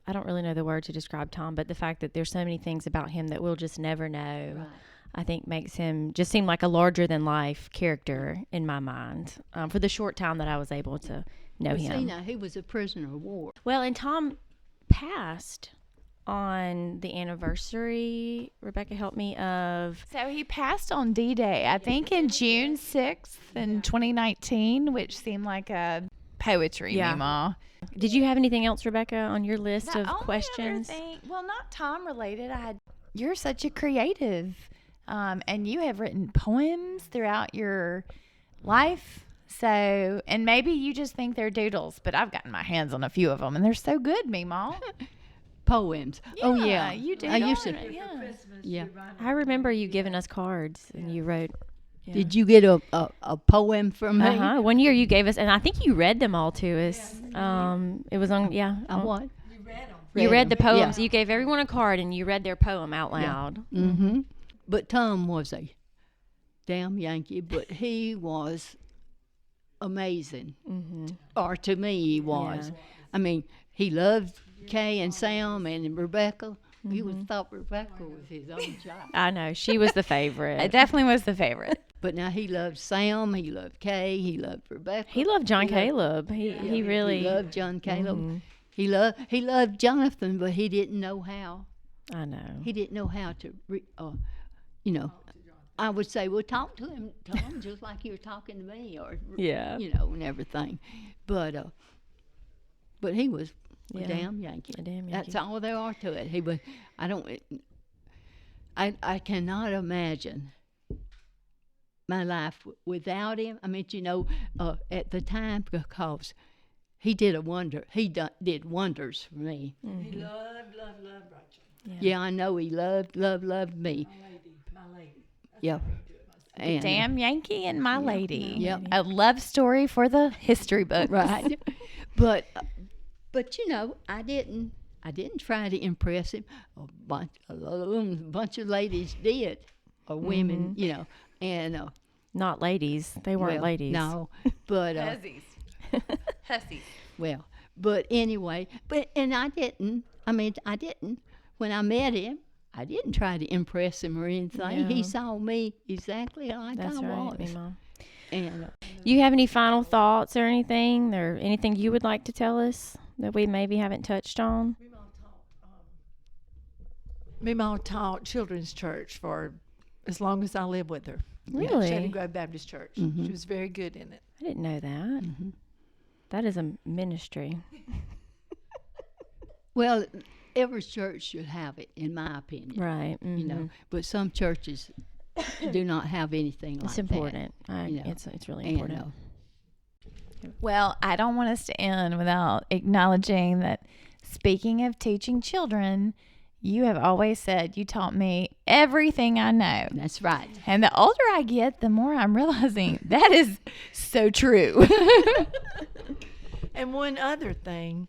[SPEAKER 1] I don't really know the word to describe Tom, but the fact that there's so many things about him that we'll just never know,
[SPEAKER 2] Right.
[SPEAKER 1] I think makes him just seem like a larger than life character in my mind. For the short time that I was able to know
[SPEAKER 2] Well, see,
[SPEAKER 1] him.
[SPEAKER 2] now he was a prisoner of war.
[SPEAKER 1] Well, and Tom passed on the anniversary. Rebecca, help me. Of
[SPEAKER 3] So he passed on D-Day, I think in June 6th in 2019, which seemed like a poetry,
[SPEAKER 1] Yeah.
[SPEAKER 3] Meemaw.
[SPEAKER 1] did you have anything else, Rebecca, on your list
[SPEAKER 3] The
[SPEAKER 1] of
[SPEAKER 3] only
[SPEAKER 1] questions?
[SPEAKER 3] Other thing, well, not Tom related. You're such a creative, and you have written poems throughout your life. So, and maybe you just think they're doodles, but I've gotten my hands on a few of them, and they're so good, Meemaw.
[SPEAKER 2] Poems. Oh yeah,
[SPEAKER 3] you did.
[SPEAKER 2] I used
[SPEAKER 3] on
[SPEAKER 2] to.
[SPEAKER 3] it, yeah.
[SPEAKER 2] Yeah.
[SPEAKER 1] I remember you giving us cards and you wrote. Yeah.
[SPEAKER 2] Did you get a poem from me?
[SPEAKER 1] Uh-huh. One year you gave us, and I think you read them all to us. It was on,
[SPEAKER 2] What?
[SPEAKER 1] You read the
[SPEAKER 2] them.
[SPEAKER 1] poems. You gave everyone a card, and you read their poem out loud.
[SPEAKER 2] Mm-hmm. But Tom was a damn Yankee, but he was amazing.
[SPEAKER 1] Mm-hmm.
[SPEAKER 2] Or to me, he was.
[SPEAKER 1] Yeah.
[SPEAKER 2] I mean, he loved Kay and Sam and Rebecca. You would have thought Rebecca was his own child.
[SPEAKER 1] I know she was the favorite.
[SPEAKER 3] It definitely was the favorite.
[SPEAKER 2] But now he loved Sam, he loved Kay, he loved Rebecca.
[SPEAKER 1] He loved John Caleb. He really.
[SPEAKER 2] He loved John Caleb. He loved Jonathan, but he didn't know how.
[SPEAKER 1] I know.
[SPEAKER 2] He didn't know how to, you know. I would say, well, talk to him, Tom, just like you were talking to me, or
[SPEAKER 1] Yeah.
[SPEAKER 2] you know, and everything. But he was a
[SPEAKER 1] Yeah.
[SPEAKER 2] damn Yankee.
[SPEAKER 1] A damn Yankee.
[SPEAKER 2] That's all there are to it. He was. I cannot imagine my life without him. I mean, you know, at the time, because he did a wonder. He did wonders for me.
[SPEAKER 4] He loved Rachel.
[SPEAKER 2] Yeah, I know he loved me.
[SPEAKER 4] My lady.
[SPEAKER 2] Yeah. And,
[SPEAKER 3] Damn Yankee and My Lady.
[SPEAKER 2] Yep.
[SPEAKER 3] A love story for the history book.
[SPEAKER 2] right. But you know, I didn't try to impress him. A bunch of ladies did, or women, you know, and
[SPEAKER 1] Not ladies. They weren't
[SPEAKER 2] well,
[SPEAKER 1] ladies.
[SPEAKER 2] No, but
[SPEAKER 3] Hussies. Hussies.
[SPEAKER 2] well, but anyway, and I didn't. I mean, I didn't. When I met him, I didn't try to impress him or anything.
[SPEAKER 1] Yeah.
[SPEAKER 2] He saw me exactly like
[SPEAKER 1] That's
[SPEAKER 2] I
[SPEAKER 1] right,
[SPEAKER 2] was.
[SPEAKER 1] Mima.
[SPEAKER 2] And
[SPEAKER 1] You have any final thoughts or anything you would like to tell us that we maybe haven't touched on?
[SPEAKER 4] Mima taught children's church for as long as I lived with her.
[SPEAKER 1] Really?
[SPEAKER 4] Shannon Grove Baptist Church. She was very good in it.
[SPEAKER 1] I didn't know that. That is a ministry.
[SPEAKER 2] well, every church should have it, in my opinion.
[SPEAKER 1] Right.
[SPEAKER 2] You know, but some churches do not have anything like
[SPEAKER 1] It's
[SPEAKER 2] that.
[SPEAKER 1] important.
[SPEAKER 2] you know.
[SPEAKER 1] It's really
[SPEAKER 2] And,
[SPEAKER 1] important.
[SPEAKER 3] Well, I don't want us to end without acknowledging that, speaking of teaching children, you have always said you taught me everything I know.
[SPEAKER 2] That's right.
[SPEAKER 3] And the older I get, the more I'm realizing that is so true.
[SPEAKER 4] And one other thing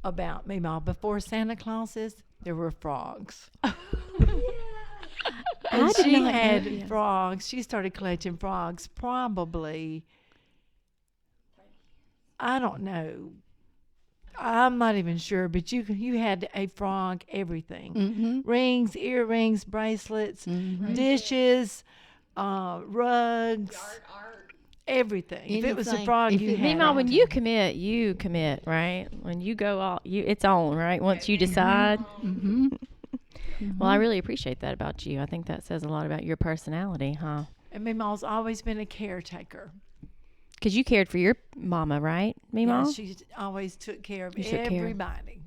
[SPEAKER 4] about me, Ma, before Santa Clauses, there were frogs. And
[SPEAKER 1] did
[SPEAKER 4] she
[SPEAKER 1] not know
[SPEAKER 4] had
[SPEAKER 1] that.
[SPEAKER 4] frogs. She started collecting frogs probably, I don't know. I'm not even sure, but you had a frog everything.
[SPEAKER 2] Mm-hmm.
[SPEAKER 4] Rings, earrings, bracelets, dishes, rugs, everything. If it was a
[SPEAKER 2] Anything.
[SPEAKER 4] frog,
[SPEAKER 2] If
[SPEAKER 4] you
[SPEAKER 2] it-
[SPEAKER 4] had
[SPEAKER 1] Meanwhile,
[SPEAKER 4] it.
[SPEAKER 1] when you commit, right? When you go all, it's on, right? Once you decide.
[SPEAKER 2] Mm-hmm.
[SPEAKER 1] Well, I really appreciate that about you. I think that says a lot about your personality, huh?
[SPEAKER 4] And Meemaw's always been a caretaker.
[SPEAKER 1] Because you cared for your mama, right, Meemaw?
[SPEAKER 4] Yeah, she always took care of
[SPEAKER 1] You took care.
[SPEAKER 4] everybody.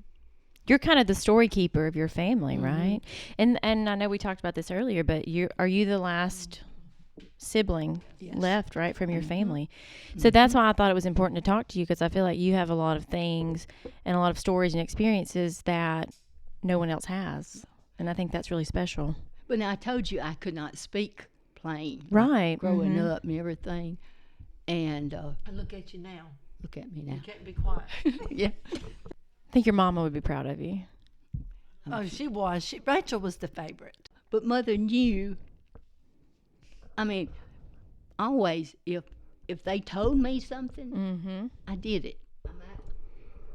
[SPEAKER 1] You're kind of the story keeper of your family, right? And I know we talked about this earlier, but are you the last sibling left, right, from your family? So that's why I thought it was important to talk to you, because I feel like you have a lot of things and a lot of stories and experiences that no one else has. And I think that's really special.
[SPEAKER 2] But now I told you I could not speak plain.
[SPEAKER 1] Right.
[SPEAKER 2] Growing up and everything. And
[SPEAKER 4] And look at you now.
[SPEAKER 2] look at me now.
[SPEAKER 4] You can't be quiet.
[SPEAKER 2] Yeah.
[SPEAKER 1] I think your mama would be proud of you.
[SPEAKER 4] Oh, she was. Rachel was the favorite.
[SPEAKER 2] But Mother knew. I mean, always if they told me something,
[SPEAKER 1] Mm-hmm.
[SPEAKER 2] I did it.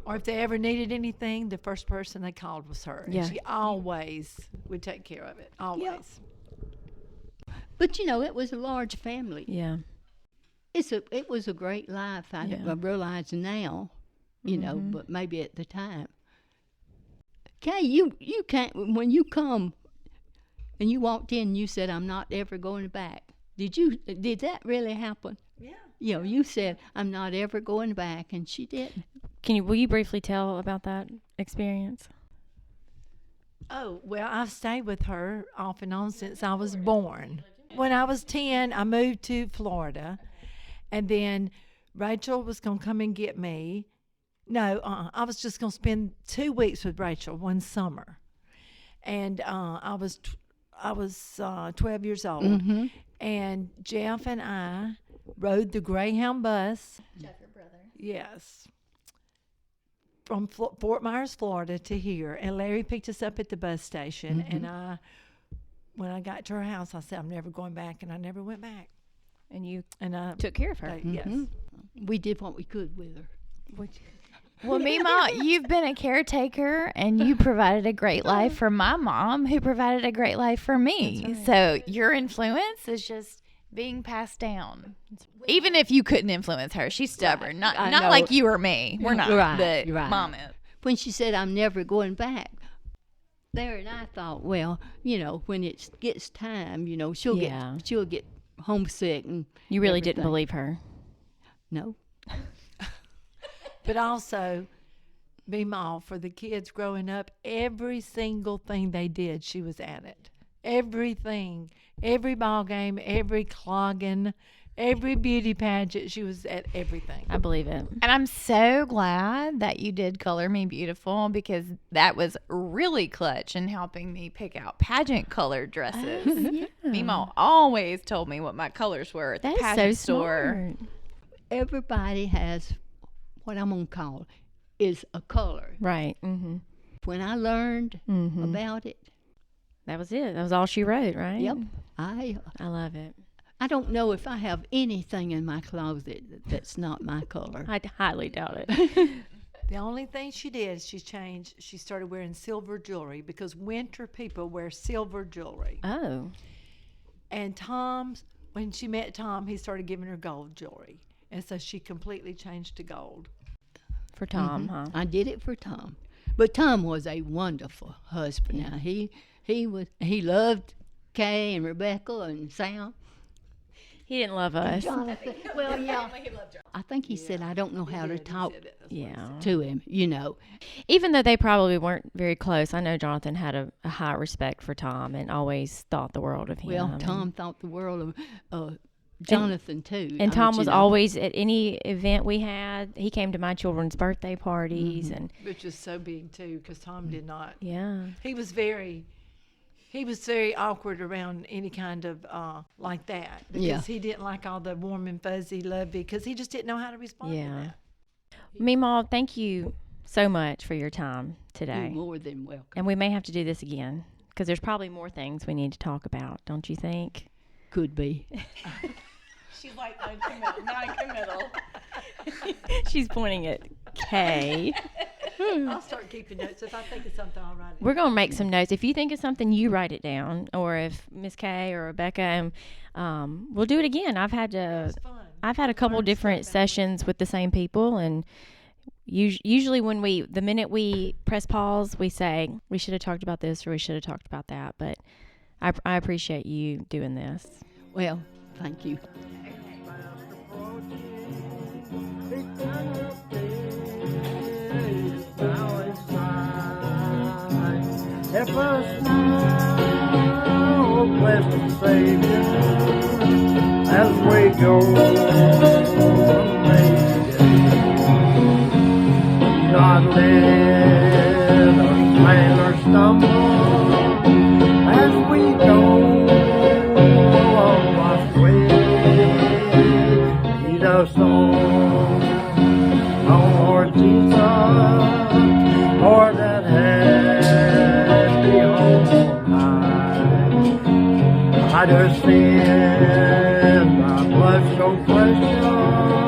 [SPEAKER 4] Or if they ever needed anything, the first person they called was her. And
[SPEAKER 1] Yeah.
[SPEAKER 4] she always would take care of it. Always.
[SPEAKER 2] But it was a large family.
[SPEAKER 1] Yeah.
[SPEAKER 2] It was a great life. I realize now,
[SPEAKER 1] Mm-hmm.
[SPEAKER 2] but maybe at the time. Kay, you can't, when you come and you walked in and you said, I'm not ever going back. Did that really happen?
[SPEAKER 4] Yeah.
[SPEAKER 2] You said, I'm not ever going back, and she didn't.
[SPEAKER 1] Will you briefly tell about that experience?
[SPEAKER 4] Oh, well, I've stayed with her off and on since I was born. When I was 10, I moved to Florida, and then Rachel was going to come and get me. No, I was just going to spend 2 weeks with Rachel one summer. And I was 12 years old.
[SPEAKER 2] Mm-hmm.
[SPEAKER 4] And Jeff and I rode the Greyhound bus.
[SPEAKER 3] Jeff, your brother.
[SPEAKER 4] Yes. From Fort Myers, Florida to here. And Larry picked us up at the bus station.
[SPEAKER 2] Mm-hmm.
[SPEAKER 4] And when I got to her house, I said, I'm never going back. And I never went back.
[SPEAKER 1] And you
[SPEAKER 4] And I
[SPEAKER 1] took care of her.
[SPEAKER 4] Yes.
[SPEAKER 2] We did what we could with her.
[SPEAKER 3] Well, Mima, you've been a caretaker, and you provided a great life for my mom, who provided a great life for me. So your influence is just being passed down. Even if you couldn't influence her, she's stubborn.
[SPEAKER 2] I
[SPEAKER 3] Not
[SPEAKER 2] know.
[SPEAKER 3] like you or me. We're not.
[SPEAKER 2] Right,
[SPEAKER 3] But
[SPEAKER 2] right.
[SPEAKER 3] Mom is.
[SPEAKER 2] When she said, I'm never going back, Larry and I thought, well, when it gets time, she'll
[SPEAKER 1] Yeah.
[SPEAKER 2] get homesick. And
[SPEAKER 1] You really didn't
[SPEAKER 2] everything.
[SPEAKER 1] believe her.
[SPEAKER 2] No.
[SPEAKER 4] But also, Meemaw, for the kids growing up, every single thing they did, she was at it. Everything. Every ball game, every clogging, every beauty pageant, she was at everything.
[SPEAKER 1] I believe it.
[SPEAKER 3] And I'm so glad that you did Color Me Beautiful, because that was really clutch in helping me pick out pageant color dresses. Mima always told me what my colors were at the
[SPEAKER 1] That is so
[SPEAKER 3] pageant store.
[SPEAKER 1] smart.
[SPEAKER 2] Everybody has what I'm going to call is a color.
[SPEAKER 1] Right. Mm-hmm.
[SPEAKER 2] When I learned about it,
[SPEAKER 1] That was it. That was all she wrote, right?
[SPEAKER 2] yep, I
[SPEAKER 1] I love it.
[SPEAKER 2] don't know if I have anything in my closet that's not my color.
[SPEAKER 1] I highly doubt it.
[SPEAKER 4] The only thing she did, she started wearing silver jewelry because winter people wear silver jewelry.
[SPEAKER 1] Oh.
[SPEAKER 4] And when she met Tom, he started giving her gold jewelry. And so she completely changed to gold.
[SPEAKER 1] For Tom, huh?
[SPEAKER 2] I did it for Tom, but Tom was a wonderful husband. Now he loved Kay and Rebecca and Sam.
[SPEAKER 1] He didn't love us.
[SPEAKER 2] Jonathan. Well, yeah. I think he said, I don't know how to talk
[SPEAKER 1] Yeah.
[SPEAKER 2] to him,
[SPEAKER 1] Even though they probably weren't very close, I know Jonathan had a high respect for Tom and always thought the world of him.
[SPEAKER 2] Well, Tom thought the world of Jonathan too.
[SPEAKER 1] And
[SPEAKER 2] I
[SPEAKER 1] Tom
[SPEAKER 2] want you
[SPEAKER 1] was
[SPEAKER 2] to know.
[SPEAKER 1] always at any event we had. He came to my children's birthday parties, and
[SPEAKER 4] Which is so big too, because Tom did not.
[SPEAKER 1] yeah,
[SPEAKER 4] He was very awkward around any kind of like that, because
[SPEAKER 2] Yeah.
[SPEAKER 4] he didn't like all the warm and fuzzy, lovey, because he just didn't know how to respond to
[SPEAKER 1] yeah.
[SPEAKER 4] that.
[SPEAKER 1] Meemaw, thank you so much for your time
[SPEAKER 2] You're
[SPEAKER 1] today.
[SPEAKER 2] more than welcome.
[SPEAKER 1] And we may have to do this again because there's probably more things we need to talk about, don't you think?
[SPEAKER 2] Could be.
[SPEAKER 3] She's like non-committal.
[SPEAKER 1] She's pointing at Kay.
[SPEAKER 4] I'll start keeping notes. If I think of something, I'll write it.
[SPEAKER 1] We're going to make some notes. If you think of something, you write it down. Or if Miss Kay or Rebecca, we'll do it again. I've had
[SPEAKER 4] It's fun.
[SPEAKER 1] a couple
[SPEAKER 4] Learn
[SPEAKER 1] different
[SPEAKER 4] stuff out of it.
[SPEAKER 1] sessions with the same people, and usually the minute we press pause, we say we should have talked about this or we should have talked about that. But I appreciate you doing this.
[SPEAKER 2] Well, thank you.
[SPEAKER 5] Help us now, blessed Savior, as we go not let us fail or stumble as we go along God's way. Lead us on, Lord Jesus, Lord that happy home high. Hide us in thy blood so precious.